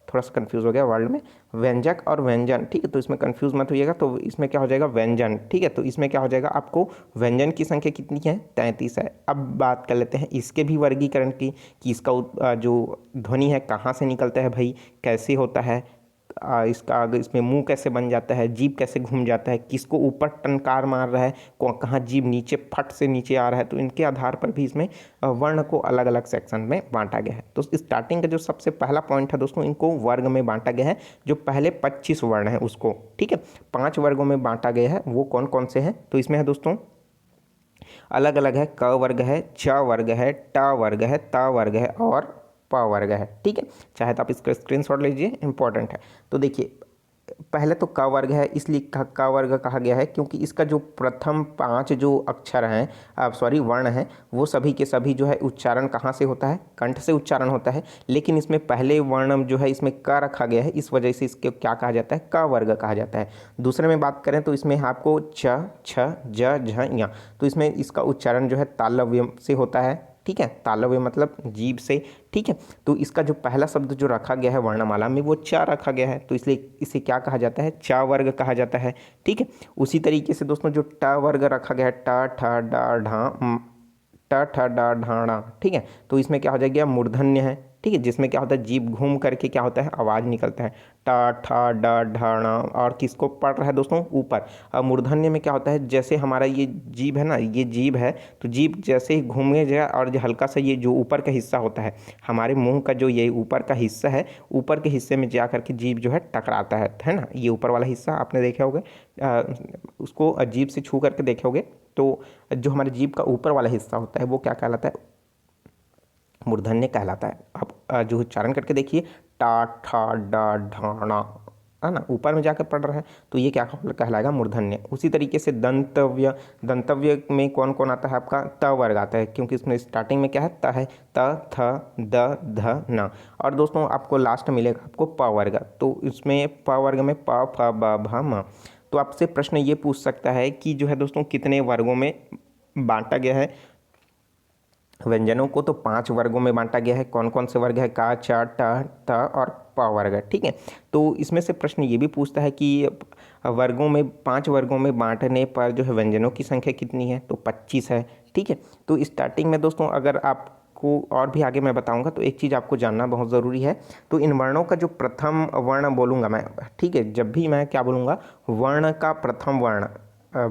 थोड़ा सा कंफ्यूज हो गया वर्ड में, व्यंजक और व्यंजन। ठीक है। तो इसमें कंफ्यूज मत होइएगा। तो इसमें क्या हो जाएगा, व्यंजन। ठीक है। तो इसमें क्या हो जाएगा, आपको व्यंजन की संख्या कितनी है, 33 है। अब बात कर लेते हैं इसके भी वर्गीकरण की, कि इसका जो ध्वनि है कहाँ से निकलता है भाई, कैसे होता है। इसका आगे इसमें मुंह कैसे बन जाता है, जीभ कैसे घूम जाता है, किसको ऊपर टनकार मार रहा है, कहाँ जीभ नीचे फट से नीचे आ रहा है। तो इनके आधार पर भी इसमें वर्ण को अलग अलग सेक्शन में बांटा गया है। तो स्टार्टिंग का जो सबसे पहला पॉइंट है दोस्तों, इनको वर्ग में बांटा गया है। जो पहले 25 वर्ण है उसको, ठीक है, 5 वर्गों में बांटा गया है। वो कौन कौन से हैं? तो इसमें है दोस्तों अलग अलग है, क वर्ग है, च वर्ग है, ट वर्ग है, त वर्ग है और प वर्ग है, ठीक है। चाहे तो आप इसका स्क्रीनशॉट लीजिए, इंपॉर्टेंट है। तो देखिए पहले तो क वर्ग है, इसलिए क वर्ग कहा गया है क्योंकि इसका जो प्रथम 5 जो अक्षर हैं, अब सॉरी वर्ण हैं, वो सभी के सभी जो है उच्चारण कहाँ से होता है? कंठ से उच्चारण होता है। लेकिन इसमें पहले वर्ण जो है इसमें क रखा गया है, इस वजह से इसके क्या कहा जाता है? क वर्ग कहा जाता है। दूसरे में बात करें तो इसमें आपको छ, छ, ज, झ, ञ, तो इसमें इसका उच्चारण जो है तालव्य से होता है, ठीक है। तालव्य मतलब जीभ से, ठीक है। तो इसका जो पहला शब्द जो रखा गया है वर्णमाला में वो च रखा गया है, तो इसलिए इसे क्या कहा जाता है? च वर्ग कहा जाता है, ठीक है। उसी तरीके से दोस्तों जो ट वर्ग रखा गया है, ट ठ डा ढा ट ठ डा ढाणा, ठीक है। तो इसमें क्या हो जाएगा? मूर्धन्य है, ठीक है, जिसमें क्या होता है? जीभ घूम करके क्या होता है? आवाज़ निकलता है, टा ठा डा ढाणा। और किसको पढ़ रहा है दोस्तों? ऊपर। अब मूर्धन्य में क्या होता है? जैसे हमारा ये जीभ है ना, ये जीभ है, तो जीभ जैसे ही घूमे जाए और जो हल्का सा ये जो ऊपर का हिस्सा होता है, हमारे मुंह का जो ये ऊपर का हिस्सा है, ऊपर के हिस्से में जा करके जीभ जो है टकराता है ना। ये ऊपर वाला हिस्सा आपने देखे होंगे, उसको जीभ से छू करके देखे होंगे। तो जो हमारे जीभ का ऊपर वाला हिस्सा होता है वो क्या कहलाता है? मूर्धन्य कहलाता है। आप जो उच्चारण करके देखिए, टा ठा डा ढाणा, है ना, ऊपर में जाकर पढ़ रहा है, तो ये क्या कहलाएगा? मूर्धन्य। उसी तरीके से दंतव्य, दंतव्य में कौन कौन आता है? आपका त वर्ग आता है, क्योंकि इसमें स्टार्टिंग में क्या है? त है, त थ द ध न। और दोस्तों आपको लास्ट मिलेगा आपको प वर्ग, तो इसमें प वर्ग में प फ ब भ म। तो आपसे प्रश्न ये पूछ सकता है कि जो है दोस्तों कितने वर्गों में बांटा गया है व्यंजनों को? तो 5 वर्गों में बांटा गया है। कौन कौन से वर्ग है? का, च, ट, त और प वर्ग, ठीक है। तो इसमें से प्रश्न ये भी पूछता है कि वर्गों में 5 वर्गों में बांटने पर जो है व्यंजनों की संख्या कितनी है? तो 25 है, ठीक है। तो स्टार्टिंग में दोस्तों अगर आपको और भी आगे मैं बताऊंगा तो एक चीज़ आपको जानना बहुत ज़रूरी है। तो इन वर्णों का जो प्रथम वर्ण बोलूँगा मैं, ठीक है, जब भी मैं क्या बोलूँगा? वर्ण का प्रथम वर्ण,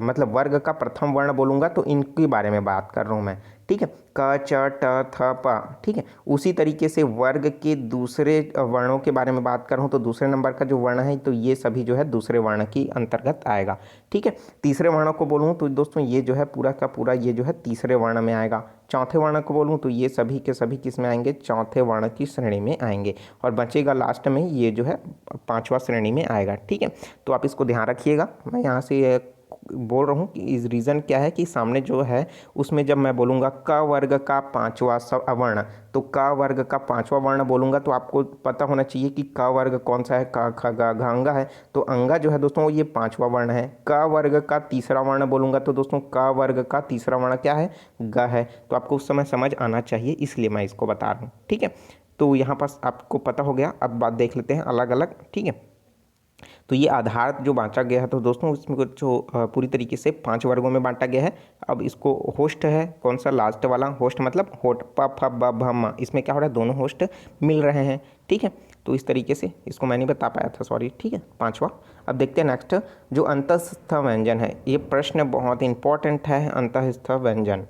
मतलब वर्ग का प्रथम वर्ण बोलूँगा तो इनके बारे में बात कर रहा हूँ मैं, ठीक है। क च ट थ प, ठीक है। उसी तरीके से वर्ग के दूसरे वर्णों के बारे में बात कर रहा हूँ तो दूसरे नंबर का जो वर्ण है तो ये सभी जो है दूसरे वर्ण की अंतर्गत आएगा, ठीक है। तीसरे वर्ण को बोलूँ तो दोस्तों ये जो है पूरा का पूरा ये जो है तीसरे वर्ण में आएगा। चौथे वर्ण को बोलूँ तो ये सभी के सभी किस में आएंगे? चौथे वर्ण की श्रेणी में आएंगे। और बचेगा लास्ट में ये जो है 5वां श्रेणी में आएगा, ठीक है। तो आप इसको ध्यान रखिएगा। मैं यहाँ से बोल रहा हूँ कि इस रीज़न क्या है कि सामने जो है उसमें जब मैं बोलूँगा क वर्ग का 5वां वर्ण, तो क वर्ग का 5वां वर्ण बोलूँगा तो आपको पता होना चाहिए कि क वर्ग कौन सा है? क ख ग घ अंगा है, तो अंगा जो है दोस्तों ये 5वां वर्ण है। क वर्ग का तीसरा वर्ण बोलूँगा तो दोस्तों क वर्ग का तीसरा वर्ण क्या है? ग है। तो आपको उस समय समझ आना चाहिए, इसलिए मैं इसको बता रहा हूँ, ठीक है। तो यहाँ पास आपको पता हो गया। अब बात देख लेते हैं अलग अलग, ठीक है। तो ये आधार जो बांटा गया है तो दोस्तों इसमें जो पूरी तरीके से 5 वर्गों में बांटा गया है। अब इसको होस्ट है कौन सा? लास्ट वाला होस्ट, मतलब होट प फ ब भ म, इसमें क्या हो रहा है? दोनों होस्ट मिल रहे हैं, ठीक है। तो इस तरीके से इसको मैं नहीं बता पाया था, सॉरी, ठीक है, 5वां। अब देखते हैं नेक्स्ट, जो अंतःस्थ व्यंजन है। ये प्रश्न बहुत इंपॉर्टेंट है, अंतःस्थ व्यंजन,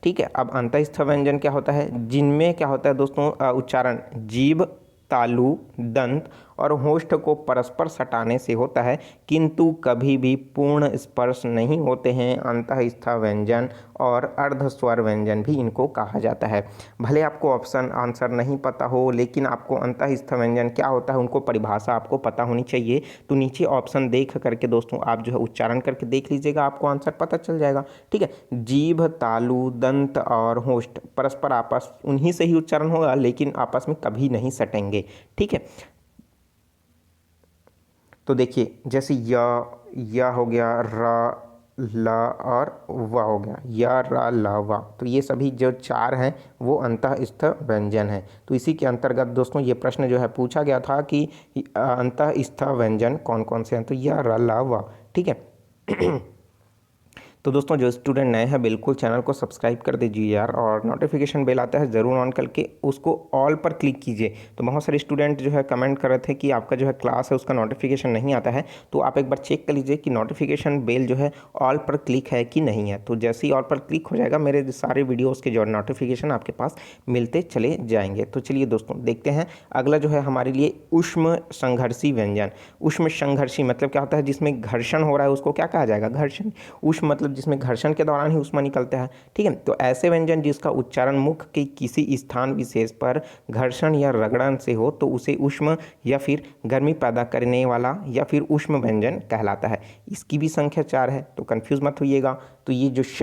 ठीक है। अब अंतःस्थ व्यंजन क्या होता है? जिनमें क्या होता है दोस्तों? उच्चारण जीभ, तालु, दंत और होष्ठ को परस्पर सटाने से होता है, किंतु कभी भी पूर्ण स्पर्श नहीं होते हैं। अंतःस्थ व्यंजन और अर्धस्वर व्यंजन भी इनको कहा जाता है। भले आपको ऑप्शन आंसर नहीं पता हो, लेकिन आपको अंतःस्थ व्यंजन क्या होता है उनको परिभाषा आपको पता होनी चाहिए। तो नीचे ऑप्शन देख करके दोस्तों आप जो है उच्चारण करके देख लीजिएगा, आपको आंसर पता चल जाएगा, ठीक है। जीभ, तालु, दंत और होष्ठ परस्पर आपस उन्हीं से ही उच्चारण होगा, लेकिन आपस में कभी नहीं सटेंगे, ठीक है। तो देखिए जैसे या हो गया, र, ल और व हो गया, या र ल व, तो ये सभी जो 4 हैं वो अंतःस्थ व्यंजन हैं। तो इसी के अंतर्गत दोस्तों ये प्रश्न जो है पूछा गया था कि अंतःस्थ व्यंजन कौन कौन से हैं? तो या, र, ल, व, ठीक है। तो दोस्तों जो स्टूडेंट नए हैं बिल्कुल चैनल को सब्सक्राइब कर दीजिए यार, और नोटिफिकेशन बेल आता है ज़रूर ऑन करके उसको ऑल पर क्लिक कीजिए। तो बहुत सारे स्टूडेंट जो है कमेंट कर रहे थे कि आपका जो है क्लास है उसका नोटिफिकेशन नहीं आता है, तो आप एक बार चेक कर लीजिए कि नोटिफिकेशन बेल जो है ऑल पर क्लिक है कि नहीं है। तो जैसे ही ऑल पर क्लिक हो जाएगा मेरे सारे वीडियोज़ के जो नोटिफिकेशन आपके पास मिलते चले जाएंगे। तो चलिए दोस्तों देखते हैं अगला जो है हमारे लिए ऊष्म संघर्षी व्यंजन। ऊष्म संघर्षी मतलब क्या होता है, जिसमें घर्षण हो रहा है उसको क्या कहा जाएगा, घर्षण। ऊष्म मतलब जिसमें घर्षण के दौरान ही ऊष्मा निकलता है, ठीक है। तो ऐसे व्यंजन जिसका उच्चारण मुख के किसी स्थान विशेष पर घर्षण या रगड़न से हो तो उसे ऊष्म या फिर गर्मी पैदा करने वाला या फिर ऊष्म व्यंजन कहलाता है। इसकी भी संख्या 4 है, तो कंफ्यूज मत होइएगा। तो ये जो श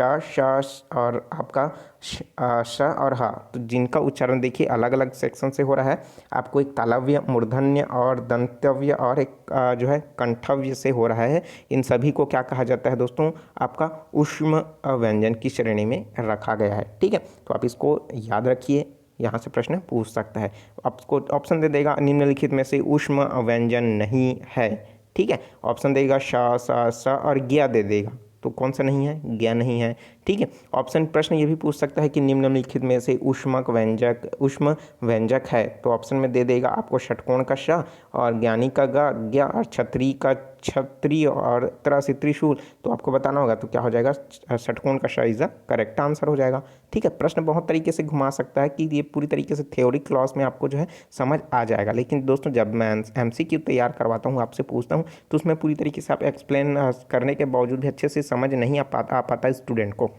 और आपका श और हा, तो जिनका उच्चारण देखिए अलग अलग सेक्शन से हो रहा है। आपको एक तालव्य, मूर्धन्य और दंतव्य और एक जो है कंठव्य से हो रहा है। इन सभी को क्या कहा जाता है दोस्तों, आपका ऊष्म व्यंजन की श्रेणी में रखा गया है, ठीक है। तो आप इसको याद रखिए, यहाँ से प्रश्न पूछ सकता है। आपको ऑप्शन दे देगा निम्नलिखित में से ऊष्म व्यंजन नहीं है, ठीक है। ऑप्शन देगा श, स और ज्ञ दे देगा, तो कौन सा नहीं है, ज्ञ नहीं है, ठीक है। ऑप्शन प्रश्न ये भी पूछ सकता है कि निम्नलिखित में से ऊष्मक व्यंजक ऊष्म व्यंजक है, तो ऑप्शन में दे देगा आपको षटकोण का श और ज्ञानी का ग, ज्ञ और छत्री का छत्री और त्रा से त्रिशूल, तो आपको बताना होगा। तो क्या हो जाएगा, षटकोण का श इज द करेक्ट आंसर हो जाएगा, ठीक है। प्रश्न बहुत तरीके से घुमा सकता है कि ये पूरी तरीके से थ्योरी क्लास में आपको जो है समझ आ जाएगा, लेकिन दोस्तों जब मैं एमसीक्यू तैयार करवाता हूँ, आपसे पूछता हूँ, तो उसमें पूरी तरीके से आप एक्सप्लेन करने के बावजूद भी अच्छे से समझ नहीं आ पाता स्टूडेंट को,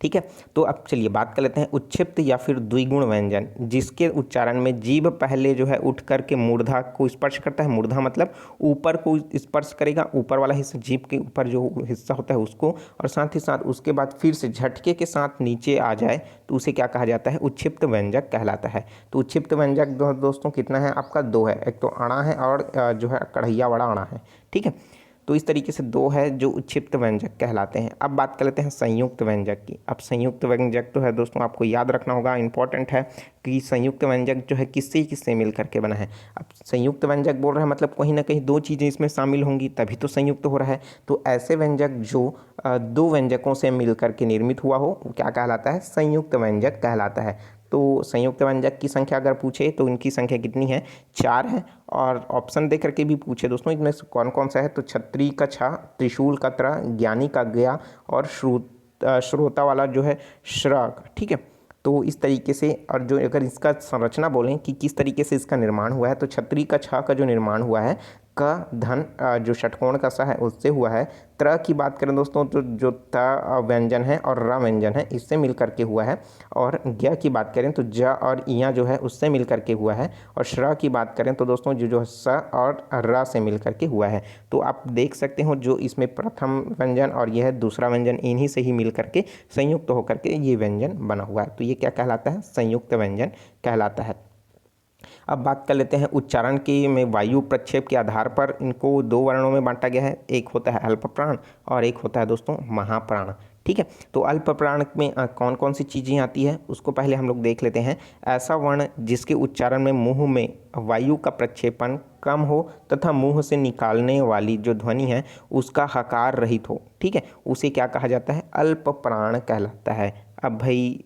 ठीक है। तो अब चलिए बात कर लेते हैं उच्छिप्त या फिर द्विगुण व्यंजन, जिसके उच्चारण में जीभ पहले जो है उठ करके मूर्धा को स्पर्श करता है। मूर्धा मतलब ऊपर को स्पर्श करेगा, ऊपर वाला हिस्सा, जीभ के ऊपर जो हिस्सा होता है उसको, और साथ ही साथ उसके बाद फिर से झटके के साथ नीचे आ जाए तो उसे क्या कहा जाता है, उच्छिप्त व्यंजक कहलाता है। तो उच्छिप्त व्यंजक दोस्तों कितना है आपका, 2 है। एक तो अणा है और जो है कढ़ैया वाला अणा है, ठीक है। तो इस तरीके से 2 है जो उच्छिप्त व्यंजक कहलाते हैं। अब बात कर लेते हैं संयुक्त व्यंजक की। अब संयुक्त व्यंजक तो है दोस्तों आपको याद रखना होगा, इंपॉर्टेंट है कि संयुक्त व्यंजक जो है किससे किससे मिल करके बना है। अब संयुक्त व्यंजक बोल रहे हैं मतलब कहीं ना कहीं 2 चीज़ें इसमें शामिल होंगी तभी तो संयुक्त हो रहा है। तो ऐसे व्यंजक जो 2 व्यंजकों से मिल करके निर्मित हुआ हो वो क्या कहलाता है, संयुक्त व्यंजक कहलाता है। तो संयुक्त व्यंजक की संख्या अगर पूछे तो इनकी संख्या कितनी है, 4 है। और ऑप्शन दे करके भी पूछे दोस्तों इनमें से कौन कौन सा है, तो छत्री का छ, त्रिशूल का त्र, ज्ञानी का ज्ञा और श्रोता वाला जो है श्रक, ठीक है। तो इस तरीके से, और जो अगर इसका संरचना बोलें कि किस तरीके से इसका निर्माण हुआ है, तो छत्री का छ का जो निर्माण हुआ है, का धन जो षटकोण का सा है उससे हुआ है। त्र की बात करें दोस्तों तो जो त व्यंजन है और र व्यंजन है इससे मिल करके हुआ है। और ज्ञ की बात करें तो ज और इया जो है उससे मिल करके हुआ है। और श्र की बात करें तो दोस्तों जो स और र से मिल करके हुआ है। तो आप देख सकते हो जो इसमें प्रथम व्यंजन और यह है दूसरा व्यंजन, इन्हीं से ही मिल करके संयुक्त होकर के ये व्यंजन बना हुआ है। तो ये क्या कहलाता है, संयुक्त व्यंजन कहलाता है। अब बात कर लेते हैं उच्चारण की में वायु प्रक्षेप के आधार पर इनको 2 वर्णों में बांटा गया है। एक होता है अल्प प्राण और एक होता है दोस्तों महाप्राण, ठीक है। तो अल्प प्राण में कौन कौन सी चीज़ें आती है उसको पहले हम लोग देख लेते हैं। ऐसा वर्ण जिसके उच्चारण में मुंह में वायु का प्रक्षेपण कम हो तथा मुंह से निकालने वाली जो ध्वनि है उसका हकार रहित हो, ठीक है, उसे क्या कहा जाता है, अल्प प्राण कहलाता है। अब भाई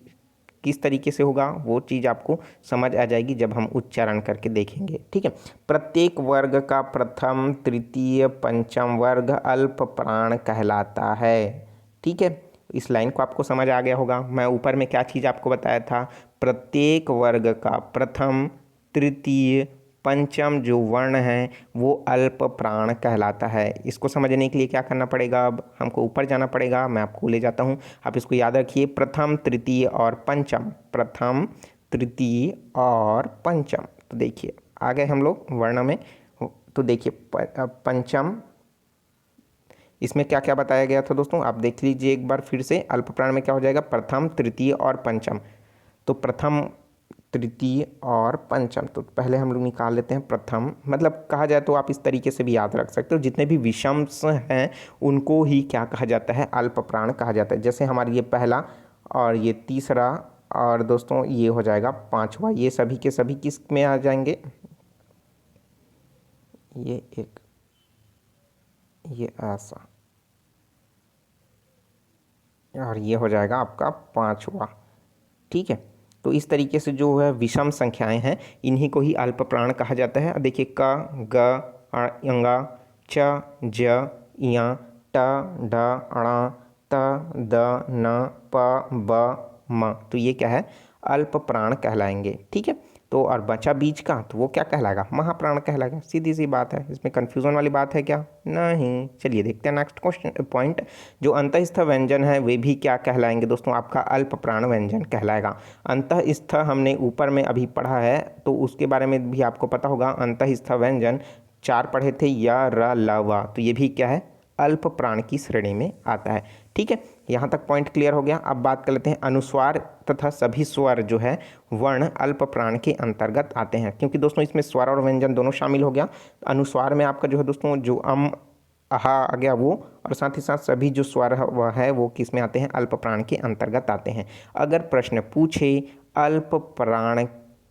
किस तरीके से होगा वो चीज़ आपको समझ आ जाएगी जब हम उच्चारण करके देखेंगे, ठीक है। प्रत्येक वर्ग का प्रथम, तृतीय, पंचम वर्ग अल्प प्राण कहलाता है, ठीक है। इस लाइन को आपको समझ आ गया होगा। मैं ऊपर में क्या चीज़ आपको बताया था, प्रत्येक वर्ग का प्रथम, तृतीय, पंचम जो वर्ण है वो अल्प प्राण कहलाता है। इसको समझने के लिए क्या करना पड़ेगा, अब हमको ऊपर जाना पड़ेगा, मैं आपको ले जाता हूँ। आप इसको याद रखिए, प्रथम, तृतीय और पंचम, प्रथम, तृतीय और पंचम। तो देखिए आ गए हम लोग वर्ण में। तो देखिए पंचम, इसमें क्या क्या बताया गया था दोस्तों, आप देख लीजिए एक बार फिर से। अल्प प्राण में क्या हो जाएगा, प्रथम, तृतीय और पंचम। तो प्रथम, तृतीय और पंचम, तो पहले हम लोग निकाल लेते हैं प्रथम। मतलब कहा जाए तो आप इस तरीके से भी याद रख सकते हो, जितने भी विषमस हैं उनको ही क्या कहा जाता है, अल्प प्राण कहा जाता है। जैसे हमारी ये पहला और ये तीसरा और दोस्तों ये हो जाएगा पांचवा, ये सभी के सभी किस में आ जाएंगे, ये एक, ये ऐसा, और ये हो जाएगा आपका 5वां। ठीक है, तो इस तरीके से जो है विषम संख्याएं हैं इन्हीं को ही अल्प प्राण कहा जाता है। देखिए क, ग, अंगा, च, ज, इया, ट, ढ, ण, त, द, न, प, ब, म, तो ये क्या है, अल्प प्राण कहलाएंगे। ठीक है, तो और बचा बीच का तो वो क्या कहलाएगा, महाप्राण कहलाएगा। सीधी सी बात है, इसमें कन्फ्यूजन वाली बात है क्या, नहीं। चलिए देखते हैं नेक्स्ट क्वेश्चन पॉइंट। जो अंतःस्थ व्यंजन है वे भी क्या कहलाएंगे दोस्तों, आपका अल्प प्राण व्यंजन कहलाएगा। अंतःस्थ हमने ऊपर में अभी पढ़ा है, तो उसके बारे में भी आपको पता होगा। अंतःस्थ व्यंजन 4 पढ़े थे, य, र, ल, व, तो ये भी क्या है, अल्प प्राण की श्रेणी में आता है। ठीक है, यहाँ तक पॉइंट क्लियर हो गया। अब बात कर लेते हैं अनुस्वार तथा सभी स्वर जो है वर्ण अल्प प्राण के अंतर्गत आते हैं, क्योंकि दोस्तों इसमें स्वर और व्यंजन दोनों शामिल हो गया। अनुस्वार में आपका जो है दोस्तों जो आहा आ गया वो, और साथ ही साथ सभी जो स्वर वह है वो किस में आते हैं, अल्प प्राण के अंतर्गत आते हैं। अगर प्रश्न पूछे अल्प प्राण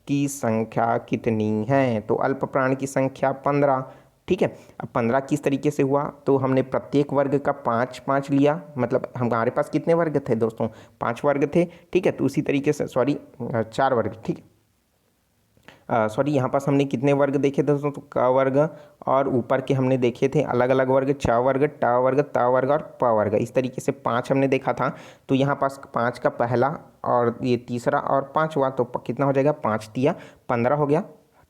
की संख्या कितनी है, तो अल्प प्राण की संख्या 15। ठीक है, अब 15 किस तरीके से हुआ, तो हमने प्रत्येक वर्ग का 5-5 लिया, मतलब हमारे पास कितने वर्ग थे दोस्तों, 5 वर्ग थे। ठीक है, तो उसी तरीके से 4 वर्ग, ठीक है, सॉरी यहाँ पास हमने कितने वर्ग देखे थे दोस्तों, तो क वर्ग, और ऊपर के हमने देखे थे अलग अलग वर्ग, छ वर्ग, ट वर्ग, त वर्ग और प वर्ग, इस तरीके से 5 हमने देखा था। तो यहाँ पास 5 का पहला और ये तीसरा और 5वां, तो कितना हो जाएगा, 5 तिया 15 हो गया।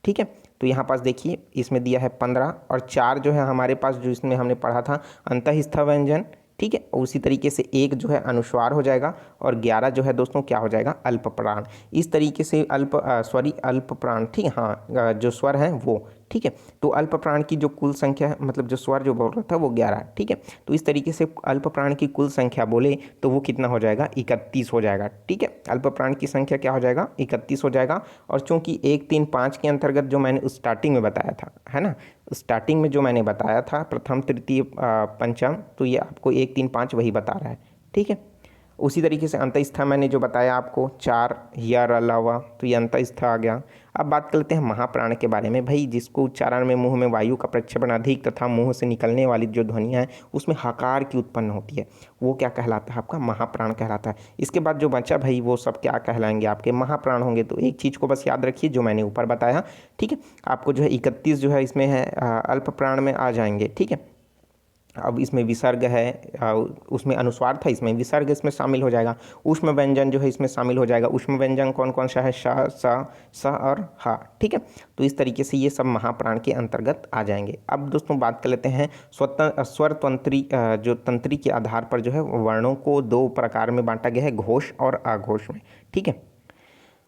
ठीक है, तो यहाँ पास देखिए इसमें दिया है 15, और 4 जो है हमारे पास जो इसमें हमने पढ़ा था अंतःस्थ व्यंजन। ठीक है, उसी तरीके से 1 जो है अनुस्वार हो जाएगा, और 11 जो है दोस्तों क्या हो जाएगा, अल्प प्राण। इस तरीके से अल्प प्राण, ठीक है, हाँ, जो स्वर हैं वो। ठीक है, तो अल्प प्राण की जो कुल संख्या है, मतलब जो स्वर जो बोल रहा था वो 11। ठीक है, तो इस तरीके से अल्प प्राण की कुल संख्या बोले तो वो कितना हो जाएगा, 31 हो जाएगा। ठीक है, अल्प प्राण की संख्या क्या हो जाएगा, 31 हो जाएगा। और चूंकि 1, 3, 5 के अंतर्गत जो मैंने स्टार्टिंग में बताया था, है ना, स्टार्टिंग में जो मैंने बताया था प्रथम तृतीय पंचम, तो ये आपको 1, 3, 5 वही बता रहा है। ठीक है, उसी तरीके से अंतःस्थ मैंने जो बताया आपको 4 या अलावा, तो ये अंतःस्थ आ गया। अब बात कर लेते हैं महाप्राण के बारे में। भाई जिसको उच्चारण में मुंह में वायु का प्रक्षेपण अधिक तथा मुंह से निकलने वाली जो ध्वनियाँ हैं उसमें हकार की उत्पन्न होती है, वो क्या कहलाता है, आपका महाप्राण कहलाता है। इसके बाद जो बचा भाई वो सब क्या कहलाएंगे, आपके महाप्राण होंगे। तो एक चीज़ को बस याद रखिए जो मैंने ऊपर बताया। ठीक है, आपको जो है 31 जो है इसमें है अल्प प्राण में आ जाएंगे। ठीक है, अब इसमें विसर्ग है, उसमें अनुस्वार था, इसमें विसर्ग इसमें शामिल हो जाएगा। ऊष्म व्यंजन जो है इसमें शामिल हो जाएगा। ऊष्म व्यंजन कौन कौन सा है, श, स और हा। ठीक है, तो इस तरीके से ये सब महाप्राण के अंतर्गत आ जाएंगे। अब दोस्तों बात कर लेते हैं स्वर तंत्री, जो तंत्री के आधार पर जो है वर्णों को 2 प्रकार में बांटा गया है, घोष और अघोष में। ठीक है,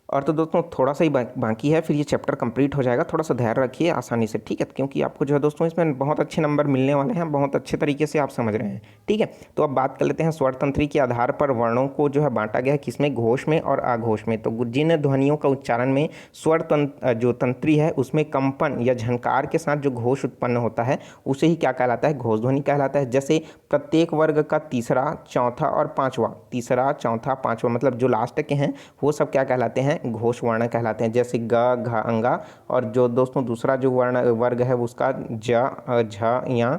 और तो दोस्तों थोड़ा सा ही बाकी है, फिर ये चैप्टर कंप्लीट हो जाएगा। थोड़ा सा धैर्य रखिए आसानी से, ठीक है, क्योंकि आपको जो है दोस्तों इसमें बहुत अच्छे नंबर मिलने वाले हैं, बहुत अच्छे तरीके से आप समझ रहे हैं। ठीक है, तो अब बात कर लेते हैं स्वर तंत्री के आधार पर वर्णों को जो है बांटा गया है किसमें, घोष में और अघोष में। तो जिन ध्वनियों का उच्चारण में स्वर जो तंत्री है उसमें कंपन या झनकार के साथ जो घोष उत्पन्न होता है उसे ही क्या कहलाता है, घोष ध्वनि कहलाता है। जैसे प्रत्येक वर्ग का तीसरा, चौथा और पाँचवा, तीसरा, चौथा, पाँचवा, मतलब जो लास्ट के हैं वो सब क्या कहलाते हैं, घोष वर्ण कहलाते हैं। जैसे ग, घ, अंगा, और जो दोस्तों दूसरा जो वर्ग है उसका ज, झ, या।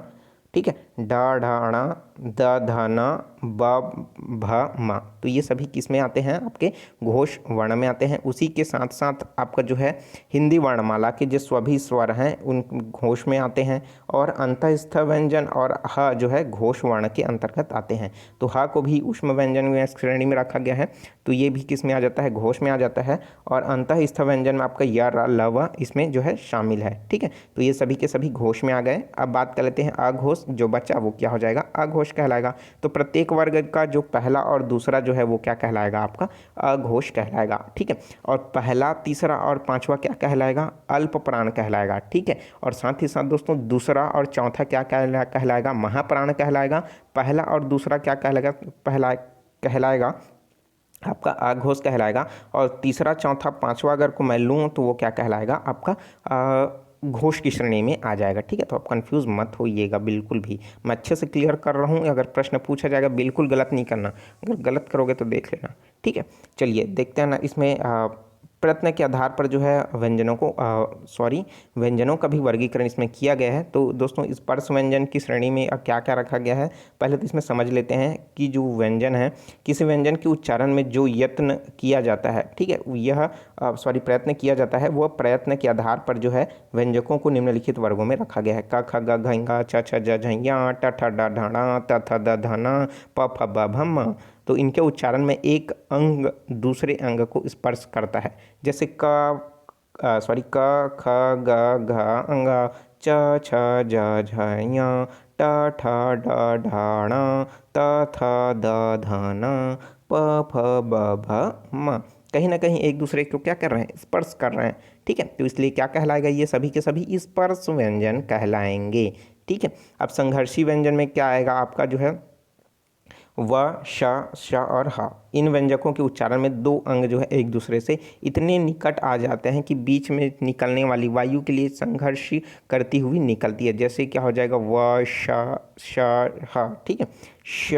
ठीक है, ड, ढ, ण, द, ध, न, ब, भ, म, तो ये सभी किस में आते हैं, आपके घोष वर्ण में आते हैं। उसी के साथ साथ आपका जो है हिंदी वर्णमाला के जो सभी स्वर हैं उन घोष में आते हैं, और अंतःस्थ व्यंजन और ह जो है घोष वर्ण के अंतर्गत आते हैं। तो ह को भी ऊष्म व्यंजन में श्रेणी में रखा गया है, तो ये भी किस में आ जाता है, घोष में आ जाता है। और अंतःस्थ व्यंजन में आपका य, र, ल, व इसमें जो है शामिल है। ठीक है, तो ये सभी के सभी घोष में आ गए। अब बात कर लेते हैं अघोष, जो बचा वो क्या हो जाएगा, अघोष कहलाएगा। तो प्रत्येक वर्ग का जो पहला और दूसरा जो है वो क्या कहलाएगा, आपका अघोष कहलाएगा। ठीक है, और पहला, तीसरा और पांचवा क्या कहलाएगा, अल्प प्राण कहलाएगा। ठीक है, और साथ ही साथ दोस्तों दूसरा और चौथा क्या कहलाएगा, महाप्राण कहलाएगा। पहला और दूसरा क्या कहलाएगा आपका अघोष कहलाएगा। और तीसरा, चौथा, पांचवा अगर को मैं लूँ तो वो क्या कहलाएगा, आपका घोष की श्रेणी में आ जाएगा। ठीक है, तो आप कंफ्यूज मत होइएगा बिल्कुल भी, मैं अच्छे से क्लियर कर रहा हूँ। अगर प्रश्न पूछा जाएगा बिल्कुल गलत नहीं करना, अगर गलत करोगे तो देख लेना। ठीक है, चलिए देखते हैं ना इसमें प्रयत्न के आधार पर जो है व्यंजनों को व्यंजनों का भी वर्गीकरण इसमें किया गया है। तो दोस्तों स्पर्श व्यंजन की श्रेणी में क्या क्या रखा गया है, पहले तो इसमें समझ लेते हैं कि जो व्यंजन है, किसी व्यंजन के उच्चारण में जो यत्न किया जाता है, ठीक है, यह प्रयत्न किया जाता है, वह प्रयत्न के आधार पर जो है व्यंजकों को निम्नलिखित वर्गों में रखा गया है। क ख ग घ ङ छ छ ज झ ञ ट ठ ड ढ ण त थ द ध न प फ ब भ म। तो इनके उच्चारण में एक अंग दूसरे अंग को स्पर्श करता है, जैसे क ख ग घ ङ च छ ज झ ञ ट ठ ड ढ ण त थ द ध न प फ ब भ म। कहीं ना कहीं एक दूसरे को क्या कर रहे हैं, स्पर्श कर रहे हैं, ठीक है। तो इसलिए क्या कहलाएगा, ये सभी के सभी स्पर्श व्यंजन कहलाएंगे, ठीक है। अब संघर्षी व्यंजन में क्या आएगा आपका जो है व श और ह। इन व्यंजकों के उच्चारण में दो अंग जो है एक दूसरे से इतने निकट आ जाते हैं कि बीच में निकलने वाली वायु के लिए संघर्ष करती हुई निकलती है। जैसे क्या हो जाएगा व श ह, ठीक है, श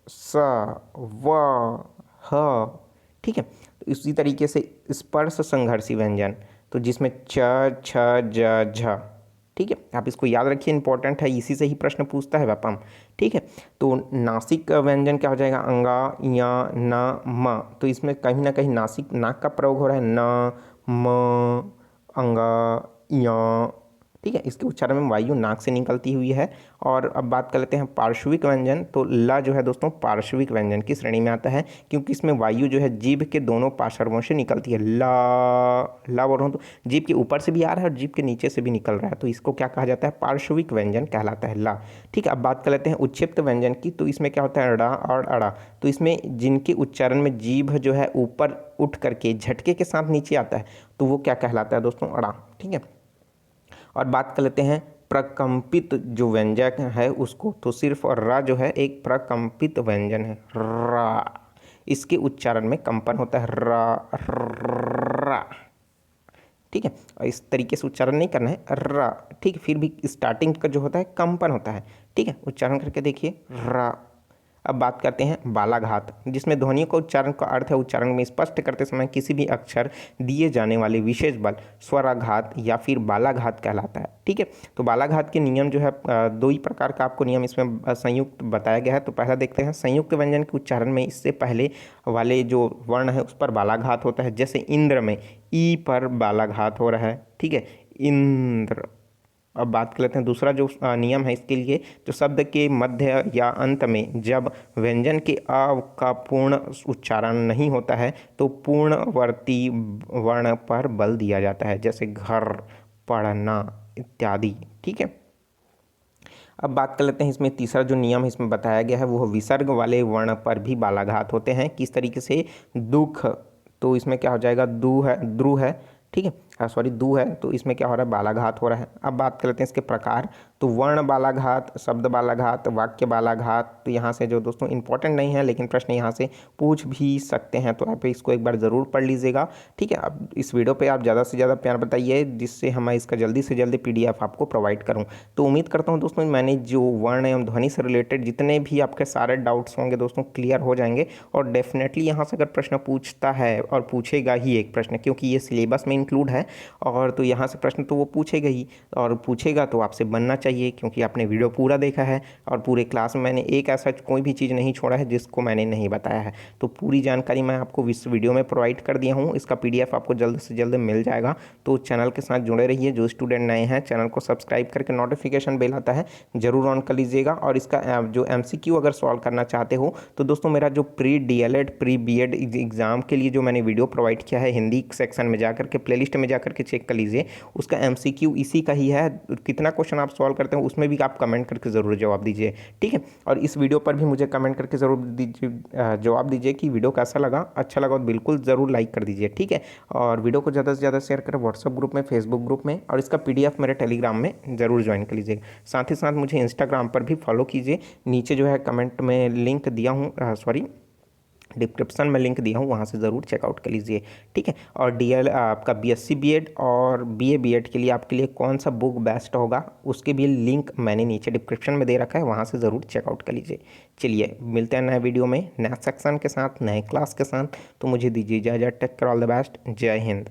स व ह, ठीक है। तो इसी तरीके से स्पर्श संघर्षी व्यंजन, तो जिसमें च छ ज झ, ठीक है, आप इसको याद रखिए, इंपॉर्टेंट है, इसी से ही प्रश्न पूछता है व्यापम, ठीक है। तो नासिक व्यंजन क्या हो जाएगा अंगा या न म। तो इसमें कहीं ना कहीं नासिक नाक का प्रयोग हो रहा है, न म अंगा या, ठीक है। इसके उच्चारण में वायु नाक से निकलती हुई है। और अब बात कर लेते हैं पार्श्विक व्यंजन। तो ल जो है दोस्तों पार्श्विक व्यंजन की श्रेणी में आता है, क्योंकि इसमें वायु जो है जीभ के दोनों पार्श्वों से निकलती है। ला बोल रहा हूँ तो जीभ के ऊपर से भी आ रहा है और जीभ के नीचे से भी निकल रहा है, तो इसको क्या कहा जाता है, पार्श्विक व्यंजन कहलाता है ला, ठीक है। अब बात कर लेते हैं उच्छिप्त व्यंजन की। तो इसमें क्या होता है ड़ा और अड़ा। तो इसमें जिनके उच्चारण में जीभ जो है ऊपर उठ करके झटके के साथ नीचे आता है, तो वो क्या कहलाता है दोस्तों, अड़ा, ठीक है। और बात कर लेते हैं प्रकंपित जो व्यंजक है उसको। तो सिर्फ और रा जो है एक प्रकंपित व्यंजन है, रा, इसके उच्चारण में कंपन होता है, रा, ठीक है। और इस तरीके से उच्चारण नहीं करना है, रा, ठीक है, फिर भी स्टार्टिंग का जो होता है कंपन होता है, ठीक है। उच्चारण करके देखिए रा। अब बात करते हैं बालाघात, जिसमें ध्वनियों का उच्चारण का अर्थ है उच्चारण में स्पष्ट करते समय किसी भी अक्षर दिए जाने वाले विशेष बल स्वराघात या फिर बालाघात कहलाता है, ठीक है। तो बालाघात के नियम जो है दो ही प्रकार का आपको नियम इसमें संयुक्त बताया गया है। तो पहला देखते हैं संयुक्त व्यंजन के उच्चारण में इससे पहले वाले जो वर्ण है उस पर बालाघात होता है। जैसे इंद्र में ई पर बालाघात हो रहा है, ठीक है, इंद्र। अब बात कर लेते हैं दूसरा जो नियम है इसके लिए, जो शब्द के मध्य या अंत में जब व्यंजन के अ का पूर्ण उच्चारण नहीं होता है तो पूर्णवर्ती वर्ण पर बल दिया जाता है, जैसे घर, पढ़ना इत्यादि, ठीक है। अब बात कर लेते हैं इसमें तीसरा जो नियम है इसमें बताया गया है वो विसर्ग वाले वर्ण पर भी बालाघात होते हैं। किस तरीके से, दुख, तो इसमें क्या हो जाएगा दू है, द्रु है, ठीक है, दू है, तो इसमें क्या हो रहा है बालाघात हो रहा है। अब बात कर लेते हैं इसके प्रकार। तो वर्ण बालाघात, शब्द बालाघात, वाक्य बालाघात। तो यहाँ से जो दोस्तों इंपॉर्टेंट नहीं है लेकिन प्रश्न यहाँ से पूछ भी सकते हैं, तो आप इसको एक बार ज़रूर पढ़ लीजिएगा, ठीक है। अब इस वीडियो पे आप ज़्यादा से ज़्यादा प्यार बताइए जिससे हम इसका जल्दी से जल्दी PDF आपको प्रोवाइड करूँ। तो उम्मीद करता हूँ दोस्तों मैंने जो वर्ण एवं ध्वनि से रिलेटेड जितने भी आपके सारे डाउट्स होंगे दोस्तों क्लियर हो जाएंगे। और डेफिनेटली यहाँ से अगर प्रश्न पूछता है और पूछेगा ही एक प्रश्न, क्योंकि ये सिलेबस में इंक्लूड है, और तो यहाँ से प्रश्न तो वो पूछेगा ही, और पूछेगा तो आपसे बनना चाहिए क्योंकि आपने वीडियो पूरा देखा है और पूरे क्लास में मैंने एक ऐसा कोई भी चीज़ नहीं छोड़ा है जिसको मैंने नहीं बताया है। तो पूरी जानकारी मैं आपको इस वीडियो में प्रोवाइड कर दिया हूँ। इसका PDF आपको जल्द से जल्द मिल जाएगा। तो चैनल के साथ जुड़े रहिए। जो स्टूडेंट नए हैं चैनल को सब्सक्राइब करके नोटिफिकेशन बेल आता है ज़रूर ऑन कर लीजिएगा। और इसका जो MCQ अगर सॉल्व करना चाहते हो तो दोस्तों मेरा जो pre DLED pre BEd exam के लिए जो मैंने वीडियो प्रोवाइड किया है हिंदी सेक्शन में जाकर के प्लेलिस्ट में जाकर के चेक कर लीजिए, उसका MCQ इसी का ही है। कितना क्वेश्चन आप सॉल्व करते हो उसमें भी आप कमेंट करके ज़रूर जवाब दीजिए, ठीक है। और इस वीडियो पर भी मुझे कमेंट करके ज़रूर दीजिए, जवाब दीजिए कि वीडियो कैसा लगा। अच्छा लगा तो बिल्कुल ज़रूर लाइक कर दीजिए, ठीक है। और वीडियो को ज़्यादा से ज़्यादा शेयर करें व्हाट्सअप ग्रुप में, फेसबुक ग्रुप में, और इसका PDF मेरे टेलीग्राम में ज़रूर ज्वाइन कर लीजिएगा। साथ ही साथ मुझे इंस्टाग्राम पर भी फॉलो कीजिए, नीचे जो है कमेंट में लिंक दिया हूँ, डिस्क्रिप्शन में लिंक दिया हूँ, वहाँ से ज़रूर चेकआउट कर लीजिए, ठीक है। और डीएल आपका बीएससी बीएड और बीए बीएड के लिए आपके लिए कौन सा बुक बेस्ट होगा उसके भी लिंक मैंने नीचे डिस्क्रिप्शन में दे रखा है, वहाँ से ज़रूर चेकआउट कर लीजिए। चलिए मिलते हैं नए वीडियो में, नए सेक्शन के साथ, नए क्लास के साथ। तो मुझे दीजिए इजाज़त, take care, all the best, जय हिंद।